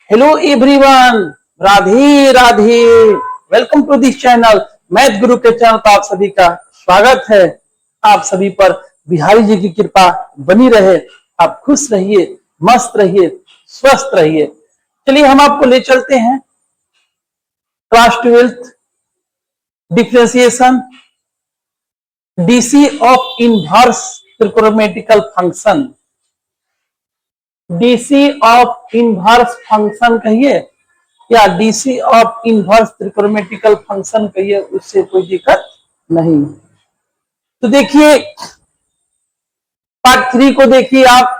Hello everyone, Radhe Radhe. Welcome to this channel math Guru के channel पर आप सभी का स्वागत है। आप सभी पर बिहारी जी की कृपा बनी रहे। आप खुश रहिए, मस्त रहिए, स्वस्थ रहिए। चलिए हम आपको ले चलते हैं class 12th differentiation DC of inverse trigonometrical function. DC of inverse function कहिए या DC of inverse trigonometrical function कहिए, उससे कोई दिक्कत नहीं। तो देखिए पार्ट 3 को देखिए आप।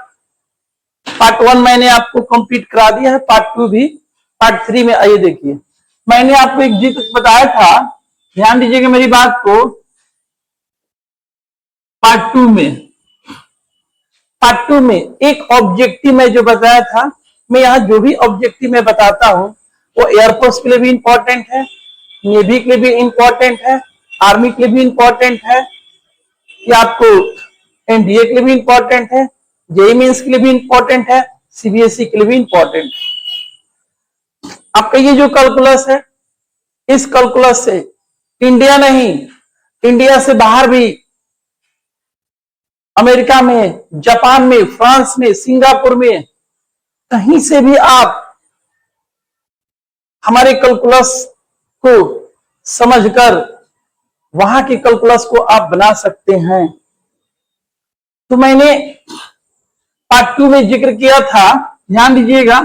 पार्ट 1 मैंने आपको कंप्लीट करा दिया है, पार्ट 2 भी। पार्ट 3 में आइए देखिए, मैंने आपको एक जिक्र बताया था, ध्यान दीजिएगा मेरी बात को। पार्ट 2 में एक ऑब्जेक्टिव में जो बताया था, मैं यहाँ जो भी ऑब्जेक्टिव में बताता हूं वो एयरफोर्स के लिए भी इंपॉर्टेंट है, नेवी के लिए भी इंपॉर्टेंट है, आर्मी के लिए भी इंपॉर्टेंट है, कि आपको एनडीए के लिए भी इंपॉर्टेंट है, जेईई मेंस के लिए भी इंपॉर्टेंट है, सीबीएसई के लिए भी इंपॉर्टेंट है। आपका ये जो कैलकुलस है, इस कैलकुलस से इंडिया नहीं, इंडिया से बाहर भी, अमेरिका में, जापान में, फ्रांस में, सिंगापुर में, कहीं से भी आप हमारे कैलकुलस को समझकर वहां के कैलकुलस को आप बना सकते हैं। तो मैंने पार्ट 2 में जिक्र किया था, ध्यान दीजिएगा।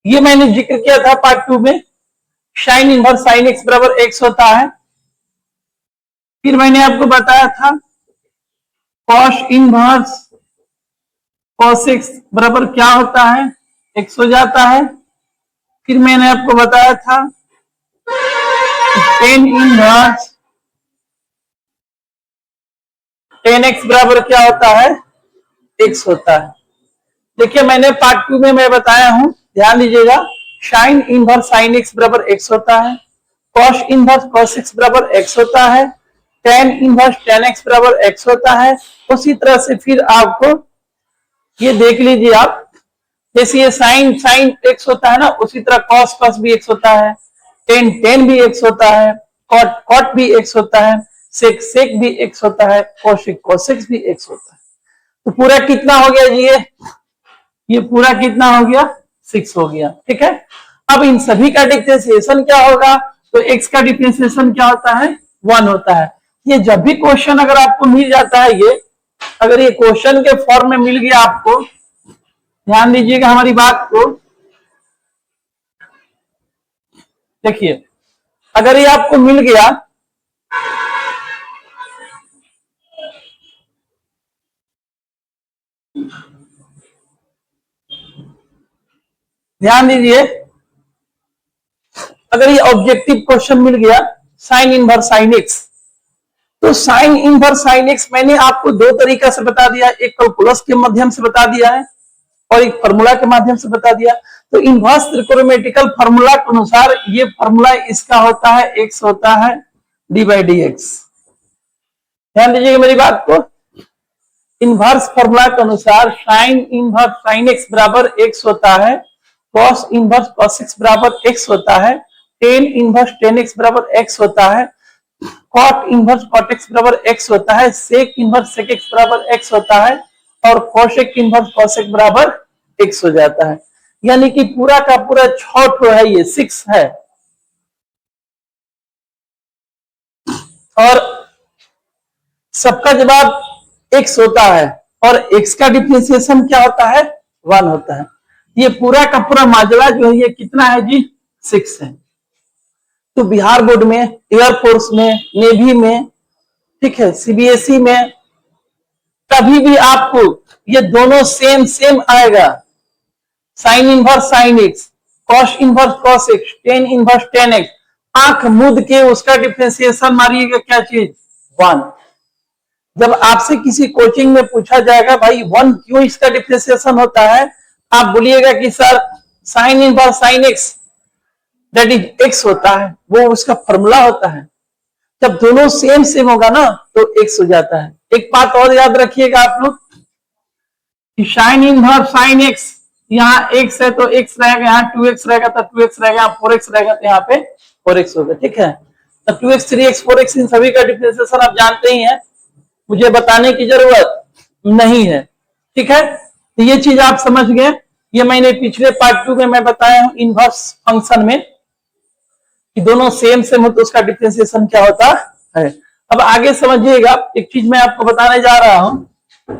ये मैंने जिक्र किया था पार्ट 2 में, साइन इनवर्स साइन एक्स बराबर एक्स होता है। फिर मैंने आपको बताया था कॉस इनवर्स कॉस एक्स बराबर क्या होता है, एक्स हो जाता है। फिर मैंने आपको बताया था टेन इनवर्स टेन एक्स बराबर क्या होता है, एक्स होता है। देखिए मैंने पार्ट 2 में मैं बताया हूं, ध्यान दीजिएगा। साइन इनवर्स साइन एक्स बराबर एक्स होता है, कॉस इनवर्स कॉस एक्स बराबर एक्स होता है, टेन इनवर्स टेन एक्स बराबर एक्स होता है। उसी तरह से फिर आपको ये देख लीजिए आप, जैसे ये साइन साइन एक्स होता है ना, उसी तरह कॉस कॉस भी एक्स होता है, टेन टेन भी एक्स होता है, कॉट कॉट भी एक्स होता है, सेक सेक भी एक्स होता है, कोसेक कोसेक भी एक्स होता है। तो पूरा कितना हो गया जी, ये पूरा कितना हो गया, 6 हो गया। ठीक है, अब इन सभी का डिफरेंशिएशन क्या होगा, तो x का डिफरेंशिएशन क्या होता है, 1 होता है। ये जब भी क्वेश्चन अगर आपको मिल जाता है, ये अगर ये क्वेश्चन के फॉर्म में मिल गया आपको, ध्यान दीजिएगा हमारी बात को। देखिए अगर ये आपको मिल गया, ध्यान दीजिए, अगर ये ऑब्जेक्टिव क्वेश्चन मिल गया साइन इनवर्स साइन एक्स, तो साइन इनवर्स साइन एक्स मैंने आपको दो तरीका से बता दिया, एक कैलकुलस के माध्यम से बता दिया है और एक फार्मूला के माध्यम से बता दिया। तो इनवर्स ट्रिगोनोमेट्रिकल फार्मूला के अनुसार ये फार्मूला इसका होता है, एक्स होता है डी बाई डी एक्स। ध्यान दीजिएगा मेरी बात को। इनवर्स फार्मूला के अनुसार साइन इनवर्स साइन एक्स बराबर एक्स होता है, कॉस इनवर्स कॉस एक्स बराबर एक्स होता है, टेन इनवर्स टेन एक्स बराबर एक्स होता है, कॉट इनवर्स कॉट एक्स बराबर एक्स होता है, सेक इनवर्स सेक एक्स बराबर एक्स होता है, और कोसेक इनवर्स कोसेक बराबर एक्स हो जाता है। यानी कि पूरा का पूरा 6 है, ये 6 है। और सबका जवाब एक्स होता है, और एक्स का डिफरेंशिएशन क्या होता है, 1 होता है। ये पूरा का पूरा माजरा जो है ये कितना है जी, 6 है। तो बिहार बोर्ड में, एयरफोर्स में, नेवी में, ठीक है, सीबीएसई में, कभी भी आपको ये दोनों सेम सेम आएगा। Sine inverse sine x, cos inverse cos x, tan inverse tan x, आंख मूंद के उसका डिफरेंशिएशन मारिएगा, क्या चीज, 1। जब आपसे किसी कोचिंग में पूछा जाएगा भाई 1 क्यों इसका डिफरेंशिएशन होता है, आप बोलिएगा कि sir sine inverse sine x that is x होता है, वो उसका फॉर्मूला होता है। जब दोनों सेम सेम होगा ना तो x हो जाता है। एक बात और याद रखिएगा आप लोग कि साइन इनवर्स साइन x, यहाँ x है तो x रहेगा, यहाँ 2x रहेगा तो 2x रहेगा, यहाँ 4x रहेगा तो यहाँ पे 4x होगा। ठीक है, तो 2x 3x 4x इन सभी का डिफरेंशिएशन आप जानते ही हैं, मुझे बताने की जरूरत नहीं है। ठीक है, तो ये चीज आप समझ गए। ये मैंने पिछले पार्ट 2 में मैं बताया हूं इनवर्स फंक्शन में कि दोनों सेम सेम हो तो उसका डिफरेंशिएशन क्या होता है। अब आगे समझिएगा, एक चीज मैं आपको बताने जा रहा हूं।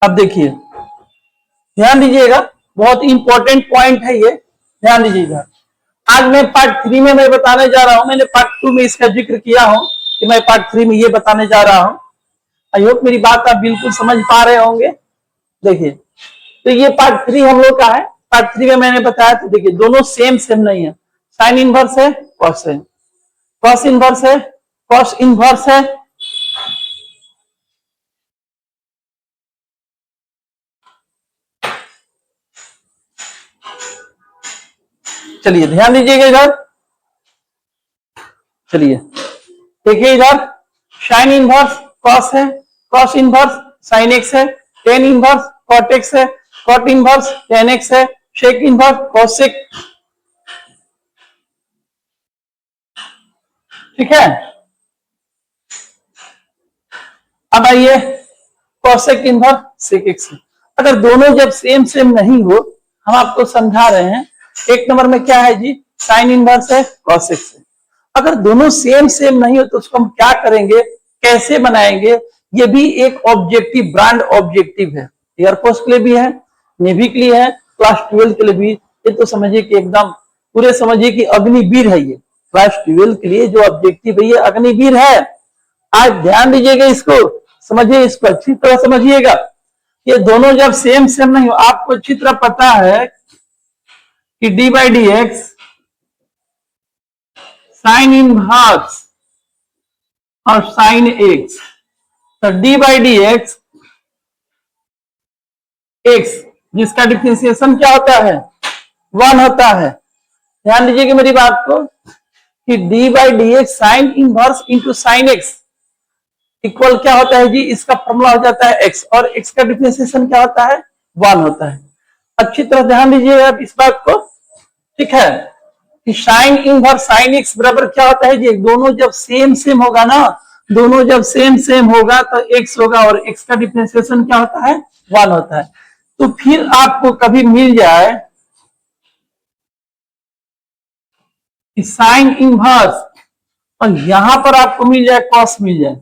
अब देखिए, ध्यान दीजिएगा, बहुत इंपॉर्टेंट पॉइंट है ये, ध्यान दीजिएगा। आज मैं पार्ट 3 में मैं बताने जा रहा हूं, मैंने पार्ट 2 में इसका जिक्र किया हूं कि मैं पार्ट 3 में ये बताने जा रहा हूं। आई होप मेरी बात आप बिल्कुल समझ पा रहे होंगे। देखिए, तो ये पार्ट 3 हम लोग का है। पार्ट 3 में मैंने बताया, तो देखिए दोनों सेम सेम नहीं है, साइन इनवर्स है, कॉस है, कॉस इनवर्स है, कॉस इनवर्स है। चलिए ध्यान दीजिएगा इधर, चलिए देखिए इधर, साइन इनवर्स कॉस है, कॉस इनवर्स साइन एक्स है, टेन इनवर्स कॉट एक्स है, कॉट इनवर्स टेन एक्स है, सेक इनवर्स कॉसेक। ठीक है, अब आइए कॉसेक इनवर्स सेक एक्स। अगर दोनों जब सेम सेम नहीं हो, हम आपको समझा रहे हैं, एक नंबर में क्या है जी, साइन इनवर्स है, कॉसेक है। अगर दोनों सेम सेम नहीं हो तो उसको हम क्या करेंगे, कैसे बनाएंगे, ये भी एक ऑब्जेक्टिव ब्रांड ऑब्जेक्टिव है। एयरफोर्स के लिए भी है, नेवी के लिए है, क्लास 12 के लिए भी। ये तो समझिए कि एकदम पूरे समझिए कि अग्निवीर है ये, क्लास 12 के लिए जो ऑब्जेक्टिव है ये अग्निवीर है। आज ध्यान दीजिएगा, इसको समझिए, इसको अच्छी तरह समझिएगा। ये दोनों जब सेम सेम नहीं हो, आपको अच्छी तरह पता है कि D by D X sine inverse और साइन एक्स, तो D by D x x जिसका डिफरेंशिएशन क्या होता है, 1 होता है। ध्यान दीजिएगा मेरी बात को कि D by D X sine inverse into sine x equal क्या होता है जी, इसका फॉर्मूला हो जाता है एक्स, और एक्स का डिफरेंशिएशन क्या होता है, 1 होता है। अच्छी तरह ध्यान दीजिएगा इस बात को। ठीक है, कि साइन इनवर्स साइन एक्स बराबर क्या होता है जी, दोनों जब सेम सेम होगा ना, दोनों जब सेम सेम होगा तो एक्स होगा, और एक्स का डिफरेंशिएशन क्या होता है, 1 होता है। तो फिर आपको कभी मिल जाए कि साइन इनवर्स और यहां पर आपको मिल जाए कॉस मिल जाए,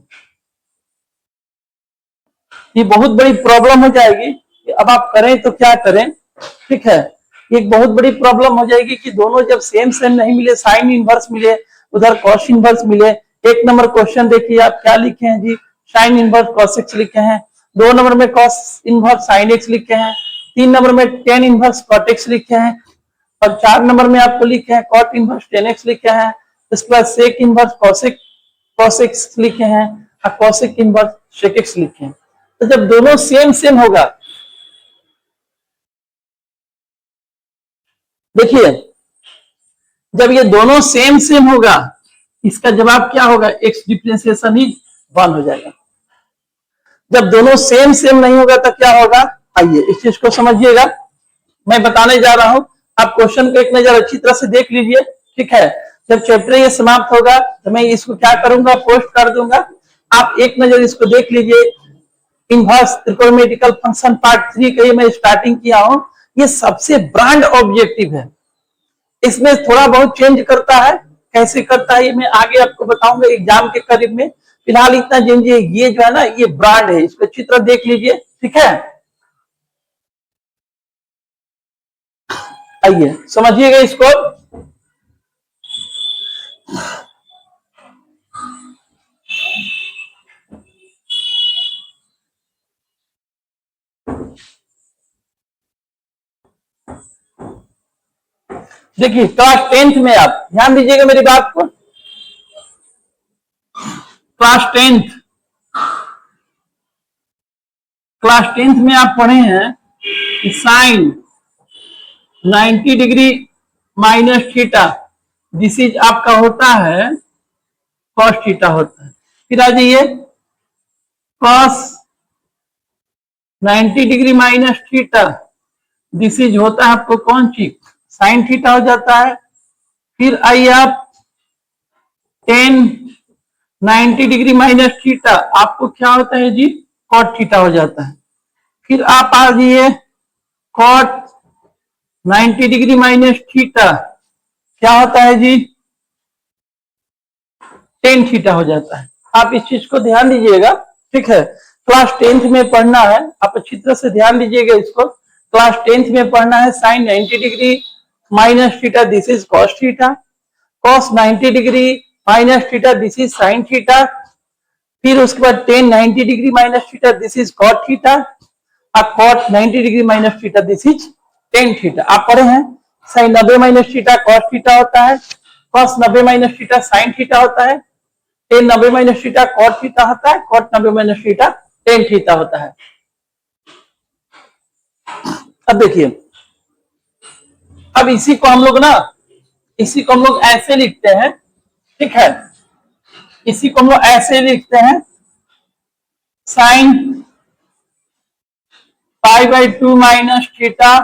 ये बहुत बड़ी प्रॉब्लम हो जाएगी कि अब आप करें तो क्या करें। ठीक है, एक बहुत बड़ी प्रॉब्लम हो जाएगी कि दोनों जब सेम सेम नहीं मिले, साइन इनवर्स मिले, उधर कॉस इनवर्स मिले। एक नंबर क्वेश्चन देखिए आप क्या लिखे हैं जी, साइन इनवर्स कॉस एक्स लिखे हैं। 2 नंबर में कॉस इनवर्स साइन एक्स लिखे हैं। 3 नंबर में टेन इनवर्स कॉट एक्स लिखे हैं, और 4 नंबर में आपको लिखे हैं कॉट इनवर्स टेन एक्स लिखे हैं। इसके बाद सेक इनवर्स कॉस एक्स लिखे हैं, और कॉसेक इनवर्स सेक एक्स लिखे हैं। तो जब दोनों सेम सेम होगा, देखिए जब ये दोनों सेम सेम होगा, इसका जवाब क्या होगा, एक्स डिफरेंशिएशन ही 1 हो जाएगा। जब दोनों सेम सेम नहीं होगा तो क्या होगा, आइए इस चीज को समझिएगा, मैं बताने जा रहा हूं। आप क्वेश्चन को एक नजर अच्छी तरह से देख लीजिए। ठीक है, जब चैप्टर ये समाप्त होगा तो मैं इसको क्या करूंगा, पोस्ट कर दूंगा, आप एक नजर इसको देख लीजिए। इनवर्स ट्रिगोनोमेट्रिकल फंक्शन पार्ट 3 का ये मैं स्टार्टिंग किया हूं, ये सबसे ब्रांड ऑब्जेक्टिव है। इसमें थोड़ा बहुत चेंज करता है, कैसे करता है ये मैं आगे आपको बताऊंगा एग्जाम के करीब में। फिलहाल इतना जानिए, ये जो है ना ये ब्रांड है, इसको अच्छी तरह देख लीजिए। ठीक है, आइए समझिएगा इसको। देखिए क्लास 10th में आप ध्यान दीजिएगा मेरी बात को, क्लास 10th में आप पढ़े हैं कि sine 90 degree minus theta this is आपका होता है कॉस थीटा होता है। फिर आ जाइए cos 90 degree minus theta, this is होता है आपको कौन चीज साइन थीटा हो जाता है। फिर आइए आप 10 90 डिग्री माइनस थीटा आपको क्या होता है जी कॉट थीटा हो जाता है। फिर आप आ जाइए कॉट 90 डिग्री माइनस थीटा क्या होता है जी टेन थीटा हो जाता है। आप इस चीज को ध्यान दीजिएगा, ठीक है। क्लास 10th में पढ़ना है, आप अच्छी तरह से ध्यान दीजिएगा इसको। क्लास 10th में पढ़ना है sine 90 degree minus theta this is cos theta, cos 90 degree minus theta this is sine theta, फिर उसके बाद 10 90 degree minus theta this is cot theta, और cot 90 degree minus theta this is tan theta. आप पढ़े हैं sine 90 minus theta cos theta होता है, cos 90 minus theta sine theta होता है, tan 90 minus theta cot theta होता है, cot 90 minus theta tan theta होता है। अब देखिए, अब इसी को हम लोग ऐसे लिखते हैं, ठीक है। इसी को हम लोग ऐसे लिखते हैं sign pi by 2 minus theta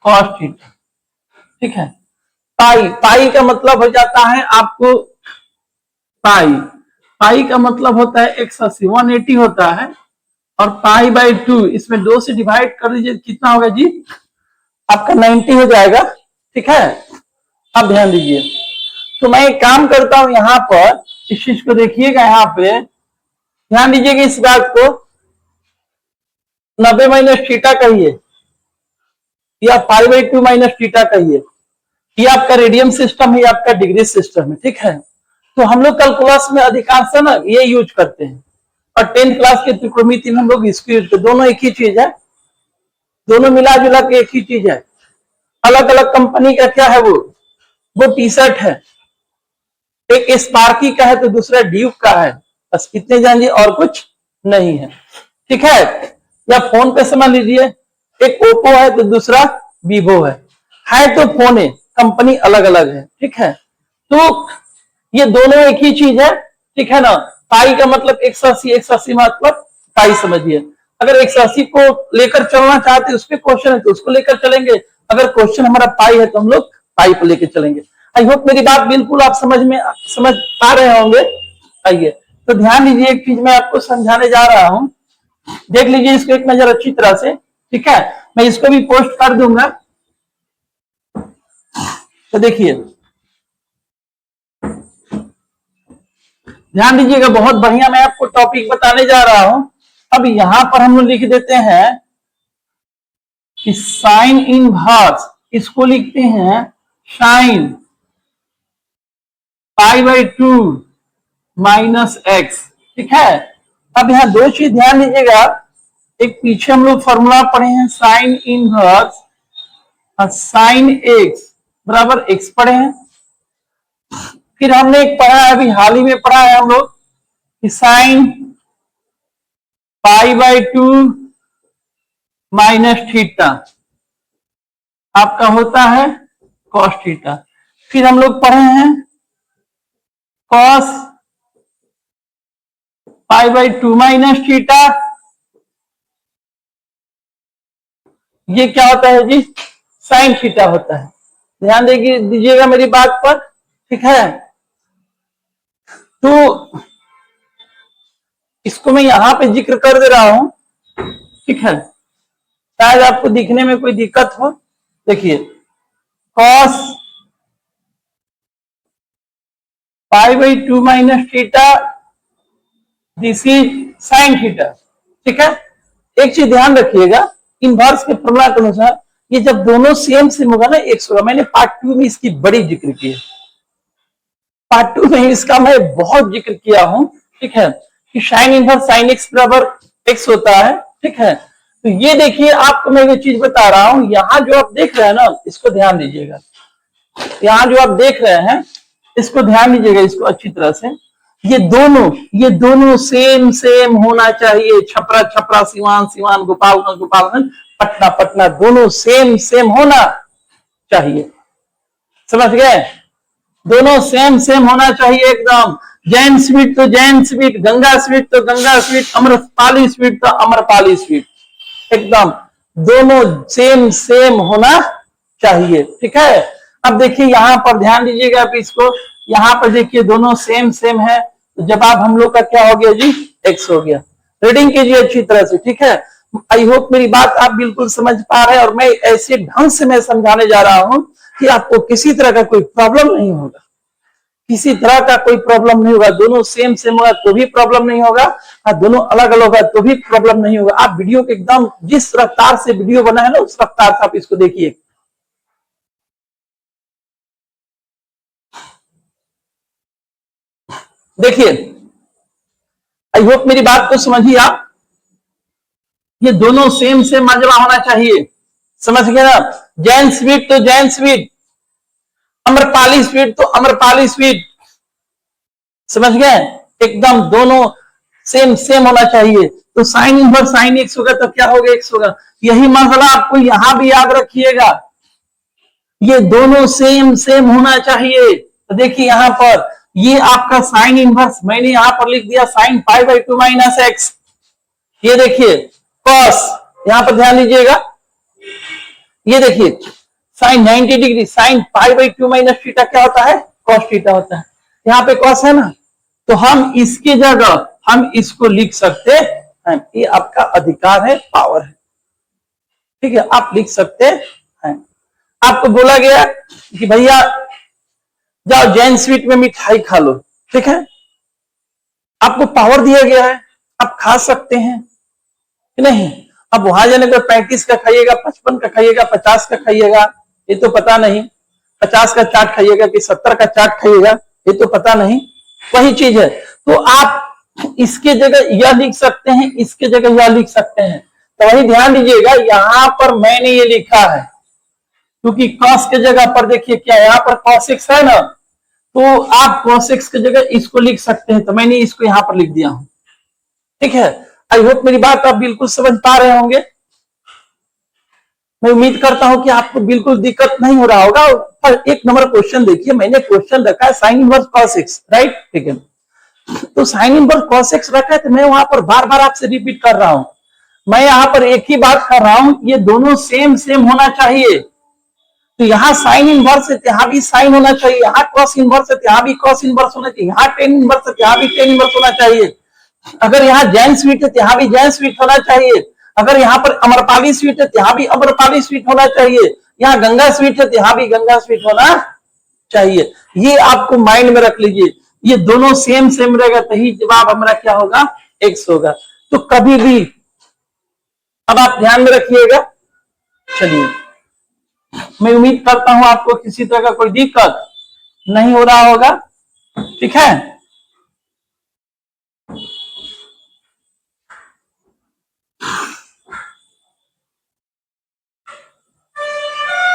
cos theta, ठीक है। पाई का मतलब हो जाता है आपको पाई का मतलब होता है 180 180 होता है, और पाई बाई 2 इसमें 2 से डिवाइड कर दीजिए कितना होगा जी आपका 90 हो जाएगा, ठीक है। अब ध्यान दीजिए, तो मैं एक काम करता हूं यहां पर, इस चीज को देखिएगा, यहां पे ध्यान दीजिएगा इस बात को, 90 माइनस थीटा कहिए या पाई बाई 2 माइनस थीटा कहिए, ये आपका रेडियन सिस्टम है, आपका डिग्री सिस्टम है, ठीक है। तो हम लोग कैलकुलस में अधिकांश ना ये यूज करते हैं, और 10th क्लास के त्रिकोणमिति में हम लोग इसको यूज करते, दोनों एक ही चीज है, दोनों मिला जुला के एक ही चीज है। अलग अलग कंपनी का क्या है वो टी शर्ट है, एक स्पार्की का है तो दूसरा ड्यूक का है, बस इतने जानिए और कुछ नहीं है, ठीक है। या फोन पे समझ लीजिए, एक ओप्पो है तो दूसरा वीवो है तो फोन है, कंपनी अलग अलग है, ठीक है। तो ये दोनों एक ही चीज है, ठीक है ना। पाई का मतलब 180 मतलब पाई समझिए। अगर 180 को लेकर चलना चाहते उस पर क्वेश्चन है तो उसको लेकर चलेंगे, अगर क्वेश्चन हमारा पाई है तो हम लोग पाई को लेकर चलेंगे। आई होप मेरी बात बिल्कुल आप समझ पा रहे होंगे। आइए तो ध्यान दीजिए, एक चीज मैं आपको समझाने जा रहा हूं, देख लीजिए इसको एक नजर अच्छी तरह से, ठीक है। मैं इसको भी पोस्ट कर दूंगा, तो देखिए ध्यान दीजिएगा, बहुत बढ़िया मैं आपको टॉपिक बताने जा रहा हूं। अब यहां पर हम लोग लिख देते हैं कि साइन इनवर्स, इसको लिखते हैं sign pi by 2 minus x, ठीक है। अब यहां दो चीज ध्यान दीजिएगा, एक पीछे हम लोग फॉर्मूला पढ़े हैं साइन इनवर्स साइन एक्स बराबर एक्स पढ़े हैं। फिर हमने एक पढ़ा है, अभी हाल ही में पढ़ा है हम लोग कि sign pi by 2 minus theta आपका होता है कॉस थीटा। फिर हम लोग पढ़े हैं cos pi by 2 minus theta, ये क्या होता है जी साइन थीटा होता है। ध्यान दीजिएगा मेरी बात पर, ठीक है। तो इसको मैं यहां पे जिक्र कर दे रहा हूं, ठीक है, शायद आपको दिखने में कोई दिक्कत हो। देखिए cos pi by 2 minus theta this is sine theta, ठीक है। एक चीज ध्यान रखिएगा, इनवर्स के फॉर्मूला के अनुसार ये जब दोनों सेम होगा ना 100 होगा। मैंने पार्ट 2 में इसकी बड़ी जिक्र की है, पार्ट 2 में इसका मैं बहुत जिक्र किया हूं, ठीक है, कि साइन इनवर्स साइन एक्स बराबर एक्स होता है, ठीक है। तो ये देखिए आपको मैं ये चीज बता रहा हूं, यहां जो आप देख रहे हैं ना इसको ध्यान दीजिएगा, यहां जो आप देख रहे हैं इसको ध्यान दीजिएगा, इसको अच्छी तरह से, ये दोनों सेम होना चाहिए। छपरा छपरा, सिवान सिवान, गोपालगंज गोपालगंज, पटना पटना, दोनों सेम होना चाहिए, समझ गए। दोनों सेम सेम होना चाहिए एकदम। जैन स्वीट तो जैन स्वीट, गंगा स्वीट तो गंगा स्वीट, अम्रपाली स्वीट तो अम्रपाली स्वीट, एकदम दोनों सेम सेम होना चाहिए। ठीक है, अब देखिए यहां पर ध्यान दीजिएगा आप इसको, यहां पर देखिए दोनों सेम सेम है, तो जवाब हम लोग का क्या हो गया जी, एक्स हो गया। रीडिंग कीजिए अच्छी तरह से। ठीक है, आई होप मेरी बात आप बिल्कुल समझ पा रहे हैं, और मैं ऐसे ढंग से मैं समझाने जा रहा हूं कि आपको किसी तरह का कोई प्रॉब्लम नहीं होगा, किसी तरह का कोई प्रॉब्लम नहीं होगा। दोनों सेम सेम होगा तो भी प्रॉब्लम नहीं होगा, और दोनों अलग अलग होगा तो भी प्रॉब्लम नहीं होगा। आप वीडियो के एकदम जिस रफ्तार से वीडियो बना है ना, उस रफ्तार से आप इसको देखिए। देखिए, आई होप मेरी बात को समझिए आप, ये दोनों सेम सेम माजरा होना चाहिए, समझ गए ना। जैन स्वीट तो जैन स्वीट, अम्रपाली स्वीट तो अम्रपाली स्वीट, समझ गए, एकदम दोनों सेम सेम होना चाहिए। तो साइन इनवर्स साइन एक्स होगा तो क्या होगा, एक्स होगा। यही मसला आपको यहां भी याद रखिएगा, ये दोनों सेम सेम होना चाहिए। तो देखिए यहां पर ये आपका साइन इनवर्स मैंने यहां पर लिख दिया sine pi by 2 minus x, ये देखिए कॉस, यहां पर ध्यान दीजिएगा, ये देखिए sine 90 degree, sine pi by 2 minus theta क्या होता है, कॉस थीटा होता है। यहाँ पे कॉस है ना, तो हम इसकी जगह हम इसको लिख सकते हैं, ये आपका अधिकार है, पावर है। ठीक है, आप लिख सकते हैं। आपको बोला गया कि भैया जाओ जैन स्वीट में मिठाई खा लो, ठीक है, आपको पावर दिया गया है, आप खा सकते हैं कि नहीं। अब वहां जाने का 35 का खाइएगा, 55 का खाइएगा, 50 का खाइएगा, ये तो पता नहीं। 50 का चाट खाइएगा कि 70 का चाट खाइएगा, ये तो पता नहीं। वही चीज है, तो आप इसके जगह यह लिख सकते हैं, इसके जगह यह लिख सकते हैं। तो वही ध्यान दीजिएगा, यहां पर मैंने ये लिखा है क्योंकि कॉस के जगह पर देखिए क्या यहाँ पर cos x है ना, तो आप cos x की जगह इसको लिख सकते हैं, तो मैंने इसको यहां पर लिख दिया हूं। ठीक है, आई होप मेरी बात आप बिल्कुल समझ पा रहे होंगे। मैं उम्मीद करता हूं कि आपको बिल्कुल दिक्कत नहीं हो रहा होगा। पर एक नंबर क्वेश्चन देखिए, मैंने क्वेश्चन रखा है sine inverse cos x, right, ठीक है। तो साइन इनवर्स cos x रखा है, तो मैं वहां पर बार बार आपसे रिपीट कर रहा हूं, मैं यहां पर एक ही बात कर रहा हूं, ये दोनों सेम सेम होना चाहिए। तो यहाँ साइन इनवर्स है, यहाँ भी साइन होना चाहिए, यहाँ कॉस इनवर्स है, यहाँ भी कॉस इनवर्स होना चाहिए, यहाँ टेन इनवर्स है, यहाँ भी टेन इनवर्स होना चाहिए। अगर यहाँ जैन स्वीट है, यहाँ भी जैन स्वीट होना चाहिए। अगर यहाँ पर अमरपाली स्वीट है, यहाँ भी अमरपाली स्वीट होना चाहिए। यहाँ गंगा स्वीट है, यहाँ भी गंगा स्वीट होना चाहिए। ये आपको माइंड में रख लीजिए, ये दोनों सेम सेम रहेगा, तभी जवाब हमारा क्या होगा, एक्स होगा। तो कभी भी अब आप ध्यान में रखिएगा। चलिए, मैं उम्मीद करता हूं आपको किसी तरह का कोई दिक्कत नहीं हो रहा होगा, ठीक है।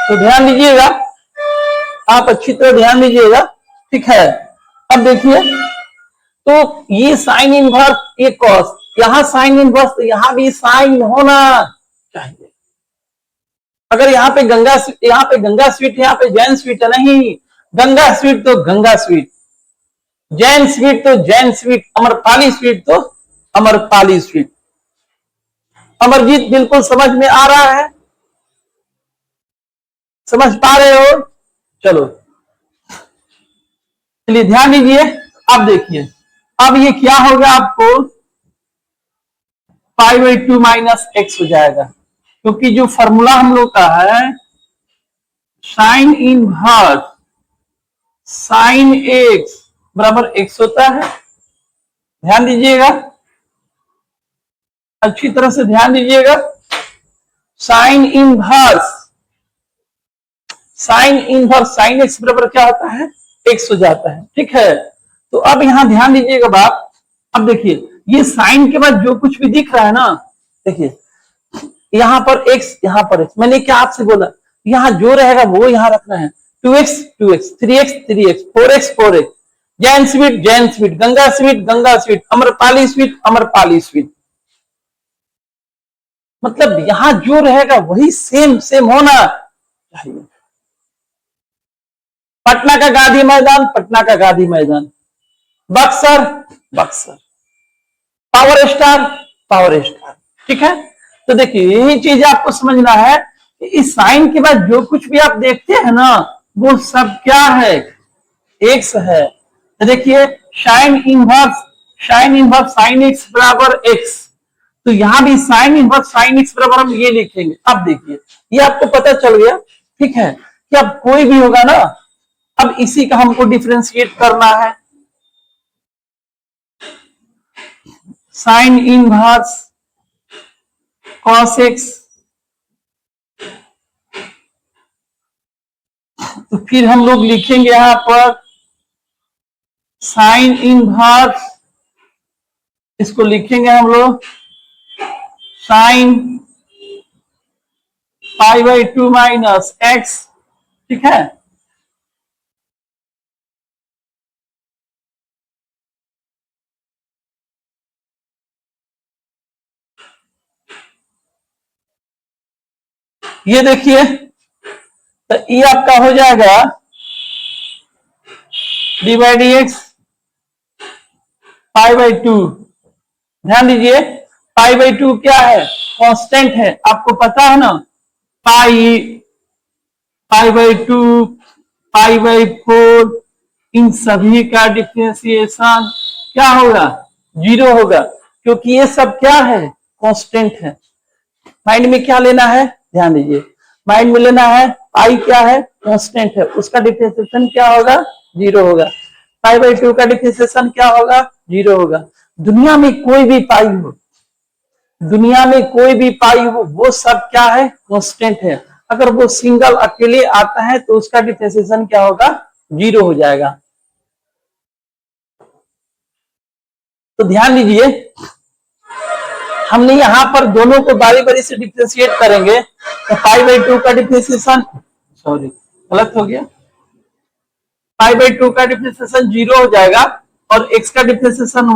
तो ध्यान दीजिएगा, आप अच्छी तरह ध्यान दीजिएगा, ठीक है। अब देखिए, तो ये साइन इनवर्स, ये कॉस, यहां साइन इनवर्स, तो यहां भी साइन होना चाहिए। अगर यहाँ पे गंगा स्वीट, यहाँ पे जैन स्वीट है, नहीं, गंगा स्वीट तो गंगा स्वीट, जैन स्वीट तो जैन स्वीट, अमरपाली स्वीट तो अमरपाली स्वीट। अमरजीत बिल्कुल समझ में आ रहा है, समझ पा रहे हो। चलो चलिए ध्यान दीजिए, अब देखिए, अब ये क्या होगा, आपको पाई बाई 2 माइनस एक्स हो जाएगा, क्योंकि जो फॉर्मूला हम लोग का है साइन इनवर्स साइन एक्स बराबर एक्स होता है। ध्यान दीजिएगा, अच्छी तरह से ध्यान दीजिएगा, साइन इनवर्स साइन एक्स बराबर क्या होता है, एक्स हो जाता है, ठीक है। तो अब यहां ध्यान दीजिएगा बात, अब देखिए ये साइन के बाद जो कुछ भी दिख रहा है ना, देखिए यहां पर एक्स, यहां पर एक्स, मैंने क्या आपसे बोला, यहां जो रहेगा वो यहां रखना है। 2x 2x, 3x 3x, 4x 4x, Jain sweet, Ganga sweet, Amrapali sweet, मतलब यहां जो रहेगा वही सेम सेम होना चाहिए। पटना का गांधी मैदान, पटना का गांधी मैदान। Buxar, Buxar. Power star, power star. ठीक है, तो देखिए यही चीज आपको समझना है कि इस साइन के बाद जो कुछ भी आप देखते हैं ना, वो सब क्या है, एक्स है। तो देखिए साइन इनवर्स साइन एक्स बराबर एक्स, तो यहां भी साइन इनवर्स साइन एक्स बराबर हम ये लिखेंगे। अब देखिए ये आपको पता चल गया, ठीक है, कि अब कोई भी होगा ना, अब इसी का हमको डिफरेंशिएट करना है। साइन इनवर्स कॉस एक्स, तो फिर हम लोग लिखेंगे यहां पर साइन इनवर्स, इसको लिखेंगे हम लोग sign pi by 2 minus x. ठीक है, ये देखिए, तो ये आपका हो जाएगा D by D x pi by 2। ध्यान दीजिए पाई बाई 2 क्या है, कांस्टेंट है, आपको पता है ना। पाई, पाई बाई 2, पाई बाई 4, इन सभी का डिफरेंशिएशन क्या होगा, 0 होगा, क्योंकि ये सब क्या है, कांस्टेंट है। माइंड में क्या लेना है, ध्यान दीजिए, माइंड में लेना है पाई क्या है, कांस्टेंट है, उसका डिफरेंशिएशन क्या होगा, 0 होगा। पाई बाई 2 का डिफरेंशिएशन क्या होगा, 0 होगा। दुनिया में कोई भी पाई हो, दुनिया में कोई भी पाई हो, वो सब क्या है, कांस्टेंट है। अगर वो सिंगल अकेले आता है तो उसका डिफरेंशिएशन क्या होगा, 0 हो जाएगा। तो ध्यान दीजिए, हमने यहां पर दोनों को बारी बारी से डिफरेंशिएट करेंगे, तो पाई बाई 2 का डिफरेंशिएशन, सॉरी गलत हो गया, पाई बाई 2 का डिफरेंशिएशन 0 हो जाएगा और एक्स का डिफरेंशिएशन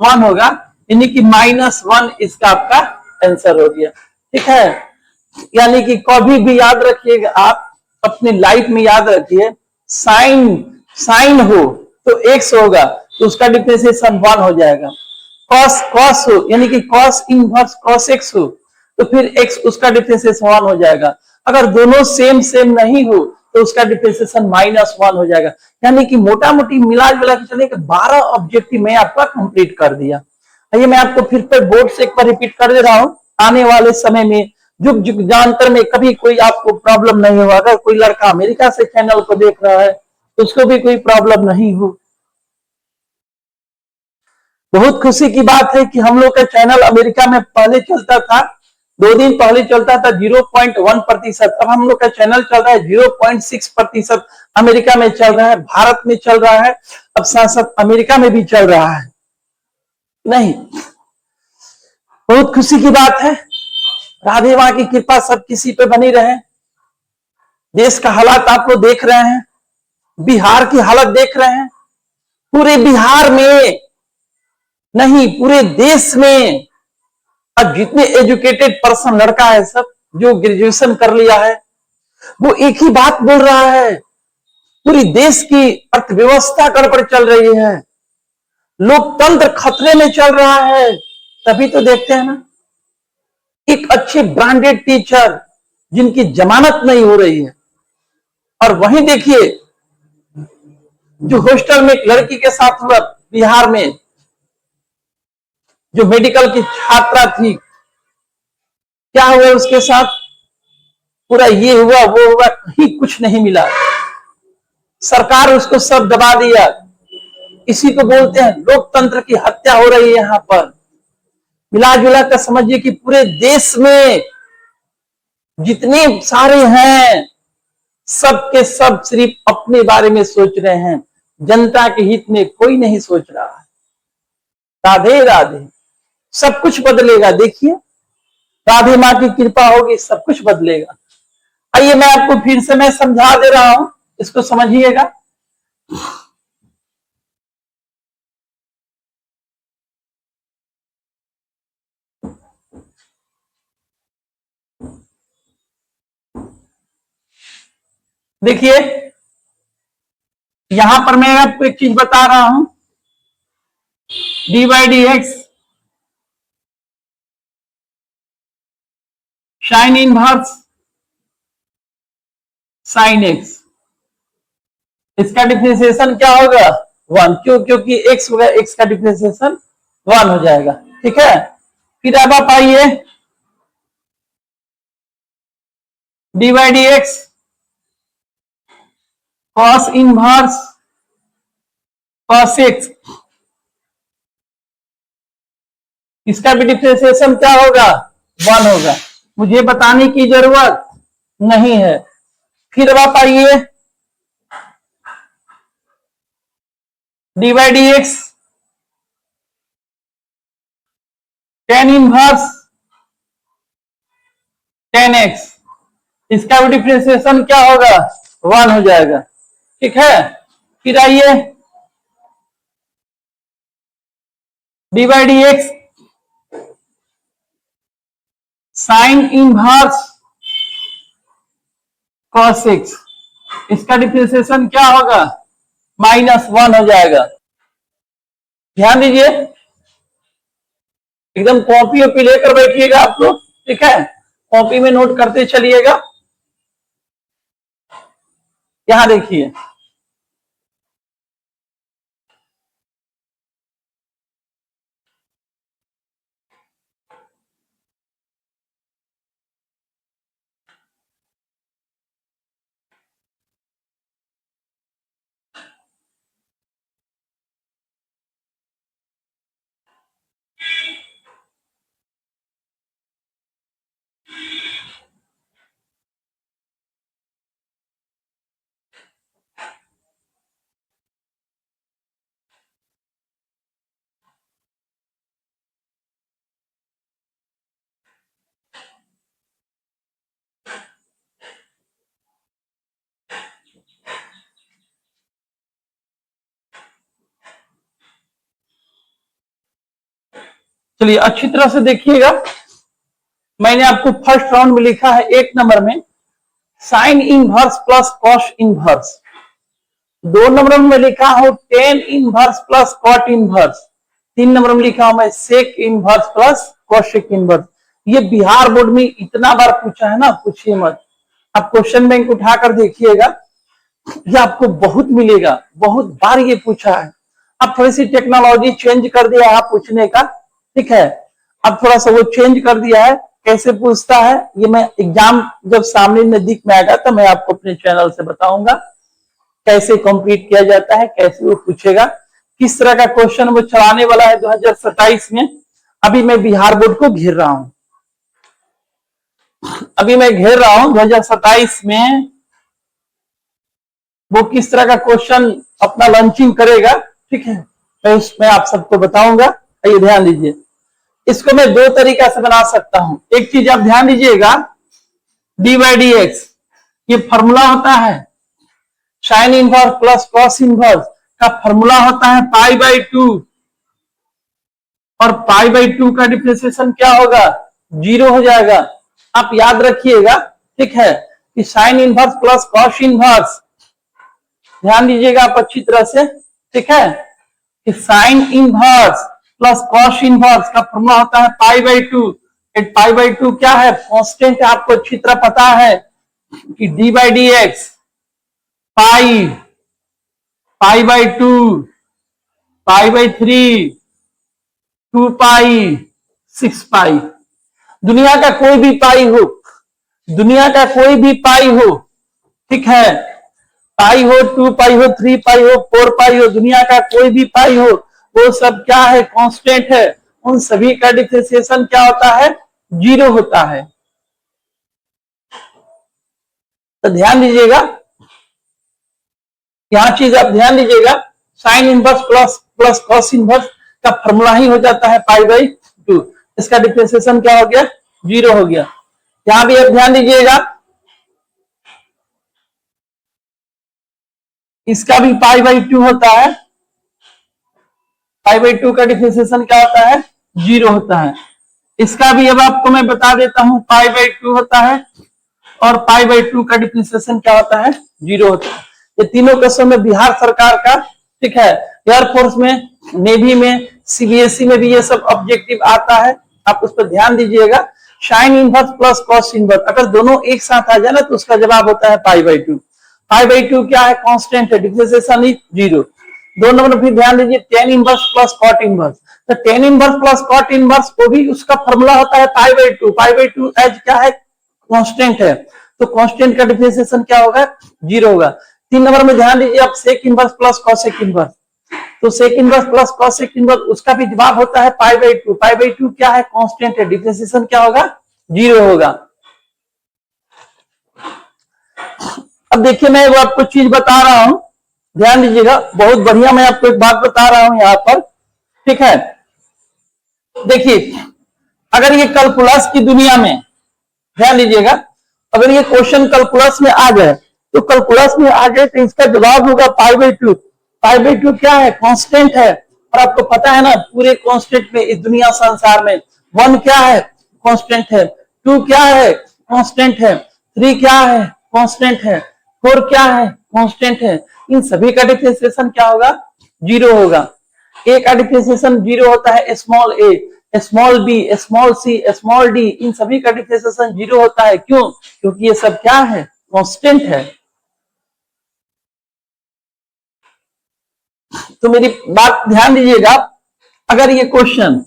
1 होगा, यानी कि -1 इसका आपका आंसर हो गया। ठीक है, यानी कि कभी भी याद रखिएगा, आप अपने लाइफ में याद रखिए, साइन साइन हो तो एक्स होगा, तो उसका डिफरेंशिएशन 1 हो जाएगा। कॉस कॉस हो, यानी कि कॉस इनवर्स कॉस एक्स हो, तो फिर एक्स उसका डिफरेंशिएशन 1 हो जाएगा। अगर दोनों सेम सेम नहीं हो तो उसका डिफरेंशिएशन -1 हो जाएगा। यानी कि मोटा मोटी मिला जुला के चलिए 12 ऑब्जेक्टिव मैं आपका कंप्लीट कर दिया। आइए मैं आपको फिर से बोर्ड से एक बार रिपीट कर दे रहा हूं, आने वाले समय में युग युग जानतर में कभी कोई आपको प्रॉब्लम नहीं होगा। अगर कोई लड़का अमेरिका से चैनल को देख रहा है तो उसको भी कोई प्रॉब्लम नहीं हो। बहुत खुशी की बात है कि हम लोग का चैनल अमेरिका में पहले चलता था, 2 दिन पहले चलता था 0.1%, अब हम लोग का चैनल चल रहा है 0.6%। अमेरिका में चल रहा है, भारत में चल रहा है, अब साथ साथ अमेरिका में भी चल रहा है। नहीं, बहुत खुशी की बात है। राधे मां की कृपा सब किसी पे बनी रहे। देश का हालात आप लोग देख रहे हैं, बिहार की हालत देख रहे हैं, पूरे बिहार में नहीं पूरे देश में अब जितने एजुकेटेड पर्सन लड़का है सब जो ग्रेजुएशन कर लिया है, वो एक ही बात बोल रहा है, पूरी देश की अर्थव्यवस्था गड़बड़ चल रही है, लोकतंत्र खतरे में चल रहा है। तभी तो देखते हैं ना, एक अच्छे ब्रांडेड टीचर जिनकी जमानत नहीं हो रही है, और वहीं देखिए जो हॉस्टल में एक लड़की के साथ हुआ बिहार में, जो मेडिकल की छात्रा थी, क्या हुआ उसके साथ, पूरा ये हुआ वो हुआ, कहीं कुछ नहीं मिला, सरकार उसको सब दबा दिया। इसी को बोलते हैं लोकतंत्र की हत्या हो रही है यहां पर। मिला जुला कर समझिए कि पूरे देश में जितने सारे हैं सबके सब सिर्फ अपने बारे में सोच रहे हैं, जनता के हित में कोई नहीं सोच रहा है। राधे राधे, सब कुछ बदलेगा, देखिए राधे मां की कृपा होगी, सब कुछ बदलेगा। आइए मैं आपको फिर से मैं समझा दे रहा हूं, इसको समझिएगा। देखिए यहां पर मैं आपको एक चीज बता रहा हूं, D by D X sine inverse sine x, इसका डिफरेंशिएशन क्या होगा 1, क्यों? क्योंकि एक्स होगा, एक्स का डिफरेंशिएशन 1 हो जाएगा। ठीक है, फिर अब आप आइए D by D X cos inverse cos x, इसका भी डिफरेंशिएशन क्या होगा 1 होगा, मुझे बताने की जरूरत नहीं है। फिर अब आप आइए D by D x tan inverse tan x, इसका भी डिफरेंशिएशन क्या होगा 1 हो जाएगा। ठीक है, फिर आइए D by D X sine inverse cos x, इसका डिफरेंशिएशन क्या होगा -1 हो जाएगा। ध्यान दीजिए, एकदम कॉपी वॉपी लेकर बैठिएगा आप लोग। ठीक है, कॉपी में नोट करते चलिएगा। यहां देखिए, चलिए अच्छी तरह से देखिएगा। मैंने आपको फर्स्ट राउंड में लिखा है 1 नंबर में sine inverse plus cos inverse, 2 number में लिखा हूं tan inverse plus cot inverse, 3 number में लिखा हूं मैं sec inverse plus cosec inverse. ये बिहार बोर्ड में इतना बार पूछा है ना, पूछिए मत। आप क्वेश्चन बैंक उठाकर देखिएगा, ये आपको बहुत मिलेगा, बहुत बार ये पूछा है। अब थोड़ी सी टेक्नोलॉजी चेंज कर दिया है पूछने का। ठीक है, अब थोड़ा सा वो चेंज कर दिया है, कैसे पूछता है ये मैं एग्जाम जब सामने नजदीक में आएगा तो मैं आपको अपने चैनल से बताऊंगा कैसे कंप्लीट किया जाता है, कैसे वो पूछेगा, किस तरह का क्वेश्चन वो चलाने वाला है 2027 में। अभी मैं बिहार बोर्ड को घेर रहा हूं, अभी मैं घेर रहा हूं 2027 में वो किस तरह का क्वेश्चन अपना लॉन्चिंग करेगा। ठीक है, मैं उसमें आप सबको बताऊंगा। ये ध्यान दीजिए, इसको मैं 2 तरीका से बना सकता हूं। एक चीज आप ध्यान दीजिएगा, डी बाई डी एक्स ये फॉर्मूला होता है sine inverse plus cos inverse का फॉर्मूला होता है π/2, और π/2 का डिफरेंशिएशन क्या होगा 0 हो जाएगा। आप याद रखिएगा। ठीक है, कि sign inverse plus cos inverse, ध्यान दीजिएगा आप अच्छी तरह से। ठीक है, कि sign inverse plus cos inverse का फॉर्मूला होता है π/2। π/2 क्या है, कांस्टेंट है, आपको अच्छी तरह पता है कि डी बाई डी एक्स π/2 π/3 2π 6π, दुनिया का कोई भी पाई हो, दुनिया का कोई भी पाई हो, ठीक है, पाई हो 2π हो 3π हो 4π हो, दुनिया का कोई भी पाई हो, वो सब क्या है कांस्टेंट है। उन सभी का डिफरेंशिएशन क्या होता है 0 होता है। तो ध्यान दीजिएगा, यहां चीज आप ध्यान दीजिएगा, sign inverse plus cos inverse का फॉर्मूला ही हो जाता है π/2, इसका डिफरेंशिएशन क्या हो गया 0 हो गया। यहां भी आप ध्यान दीजिएगा, इसका भी π/2 होता है, π/2 का डिफरेंशिएशन क्या होता है 0 होता है। इसका भी अब आपको मैं बता देता हूं π/2 होता है और π/2 का डिफरेंशिएशन क्या होता है 0 होता है। ये तीनों क्वेश्चन में बिहार सरकार का, ठीक है, एयरफोर्स में, नेवी में, सीबीएसई में भी ये सब ऑब्जेक्टिव आता है, आप उस पर ध्यान दीजिएगा। Sign inverse plus cos inverse अगर दोनों एक साथ आ जाए ना तो उसका जवाब होता है π/2। π/2 क्या है? कांस्टेंट है, डिफरेंशिएशन इज 0। 2 नंबर फिर ध्यान दीजिए, tan inverse plus cot inverse. तो tan inverse plus cot inverse को भी उसका फॉर्मूला होता है π/2। π/2 एज क्या है? कांस्टेंट है, तो कांस्टेंट का डिफरेंशिएशन क्या होगा? 0 होगा। 3 नंबर में ध्यान दीजिए, आप sec inverse plus cosec inverse, तो sec inverse plus cosec inverse उसका भी जवाब होता है π/2। π/2 क्या है? कांस्टेंट है, डिफरेंशिएशन क्या होगा? 0 होगा। अब देखिए मैं वो आपको चीज बता रहा हूं, ध्यान दीजिएगा, बहुत बढ़िया। मैं आपको एक बात बता रहा हूं यहां पर, ठीक है। देखिए अगर ये कैलकुलस की दुनिया में, ध्यान दीजिएगा, अगर ये क्वेश्चन कैलकुलस में आ जाए तो कैलकुलस में आ जाए तो इसका जवाब होगा π/2। π/2 क्या है? कांस्टेंट है, और आपको पता है ना पूरे कांस्टेंट में इस दुनिया संसार में 1 क्या है? कांस्टेंट है, 2 क्या है? कांस्टेंट है, 3 क्या है? कांस्टेंट है, 4 क्या है? कांस्टेंट है। इन सभी का डिफरेंशिएशन क्या होगा? 0 होगा। ए का डिफरेंशिएशन 0 होता है, स्मॉल ए, small B, small C, small D, इन सभी का डिफरेंशिएशन 0 होता है। क्यों? क्योंकि ये सब क्या है? कांस्टेंट है। तो मेरी बात ध्यान दीजिएगा, अगर ये क्वेश्चन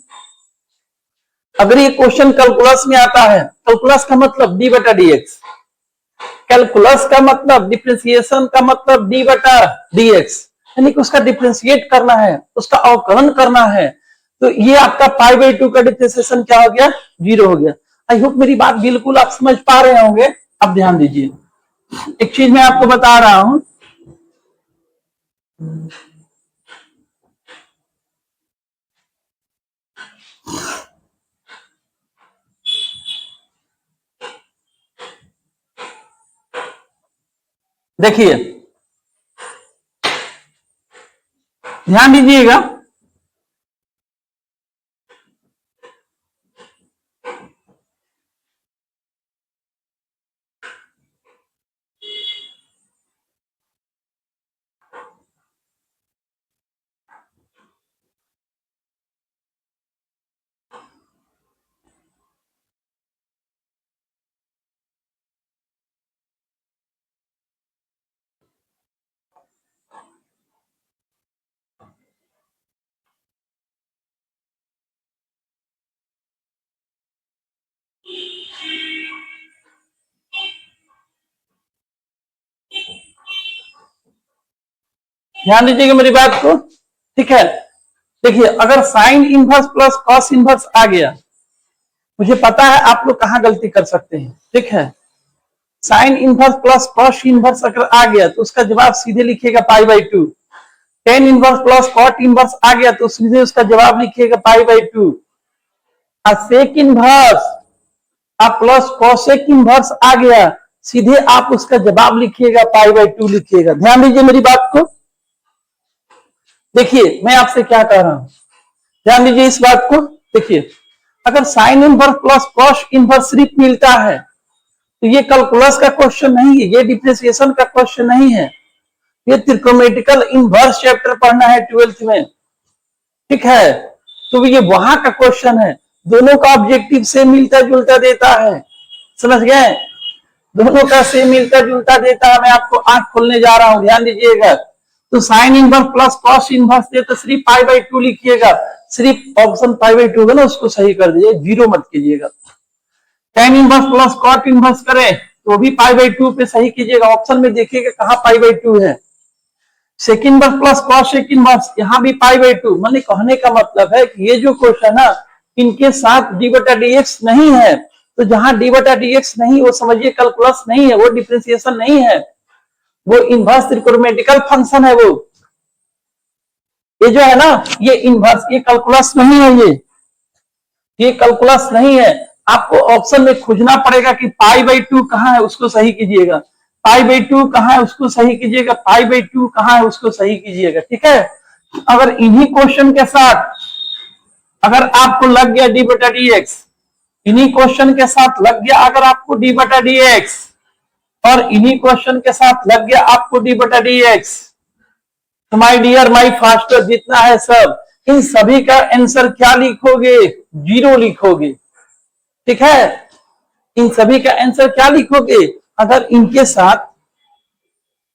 कैलकुलस में आता है, कैलकुलस का मतलब d/dx, कैलकुलस का मतलब, डिफरेंशिएशन का मतलब d/dx, यानी कि उसका डिफरेंशिएट करना है, उसका अवकलन करना है, तो ये आपका π/2 का डिफरेंशिएशन क्या हो गया? 0 हो गया। आई होप मेरी बात बिल्कुल आप समझ पा रहे होंगे। अब ध्यान दीजिए, एक चीज मैं आपको बता रहा हूं, देखिए ध्यान दीजिएगा, ध्यान दीजिएगा मेरी बात को, ठीक है। देखिए अगर sine inverse plus cos inverse आ गया, मुझे पता है आप लोग कहां गलती कर सकते हैं, ठीक है। Sine inverse plus cos inverse अगर आ गया तो उसका जवाब सीधे लिखिएगा π/2। Tan inverse plus cot inverse आ गया तो सीधे उसका जवाब लिखिएगा π/2। सेक इनवर्स आप प्लस कॉसेक इनवर्स आ गया, सीधे आप उसका जवाब लिखिएगा π/2 लिखिएगा। ध्यान दीजिए मेरी बात को, देखिए मैं आपसे क्या कह रहा हूं, ध्यान दीजिए इस बात को। देखिए अगर sine inverse plus cos inverse सिर्फ मिलता है तो ये कैलकुलस का क्वेश्चन नहीं है, ये डिफरेंशिएशन का क्वेश्चन नहीं है, ये त्रिकोणमितिक इनवर्स चैप्टर पढ़ना है 12th में, ठीक है। तो ये वहां का क्वेश्चन है, दोनों का ऑब्जेक्टिव से मिलता जुलता देता है, समझ गए? दोनों का से मिलता जुलता देता है। मैं आपको आंख खोलने जा रहा हूं, ध्यान दीजिएगा। तो sine inverse plus cos inverse दे तो सिर्फ π/2 लिखिएगा, सिर्फ ऑप्शन π/2 है ना उसको सही कर दीजिए, 0 मत कीजिएगा। tan inverse plus cot inverse करें तो भी π/2 पे सही कीजिएगा, ऑप्शन में देखिएगा कहां π/2 है। Sec inverse plus cosec inverse यहां भी π/2, मतलब कहने का मतलब है कि ये जो क्वेश्चन है इनके साथ d/dx नहीं है, तो जहां d/dx नहीं वो समझिए कैलकुलस नहीं है, वो डिफरेंशिएशन नहीं है, वो इनवर्स त्रिकोणमितिक फंक्शन है। वो ये जो है ना ये इनवर्स, ये कैलकुलस नहीं है, ये कैलकुलस नहीं है। आपको ऑप्शन में खोजना पड़ेगा कि π/2 कहां है उसको सही कीजिएगा, π/2 कहां है उसको सही कीजिएगा, π/2 कहां है उसको सही कीजिएगा, ठीक है। अगर इन्हीं क्वेश्चन के साथ अगर आपको लग गया d/dx, इन्हीं क्वेश्चन के साथ लग गया अगर आपको d/dx, और इन्हीं क्वेश्चन के साथ लग गया आपको डी बटा डी एक्स। तो माय डियर माय फास्टर जितना है सब, इन सभी का आंसर क्या लिखोगे? जीरो लिखोगे। ठीक है, इन सभी का आंसर क्या लिखोगे? अगर इनके साथ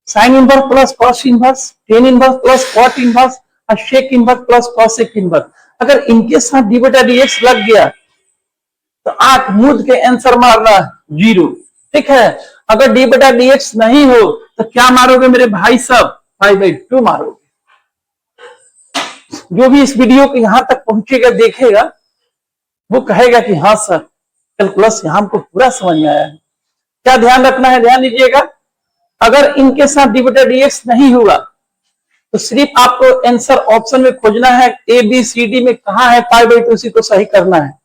sine inverse plus cos inverse, tan inverse plus cot inverse और sec inverse plus cosec inverse, अगर इनके साथ डी बटा डी एक्स लग गया तो आंख मूंद के आंसर मारना जीरो। ठीक है, अगर डी बटा डी एक्स नहीं हो तो क्या मारोगे मेरे भाई सब? 5/2 मारोगे। जो भी इस वीडियो को यहां तक पहुंचेगा देखेगा वो कहेगा कि हाँ सर कैलकुलस यहां हमको पूरा समझ में आया है। क्या ध्यान रखना है? ध्यान दीजिएगा, अगर इनके साथ डी बटा डी एक्स नहीं हुआ तो सिर्फ आपको आंसर ऑप्शन में खोजना है, ए बी सी डी में कहां है 5/2, उसी को सही करना है।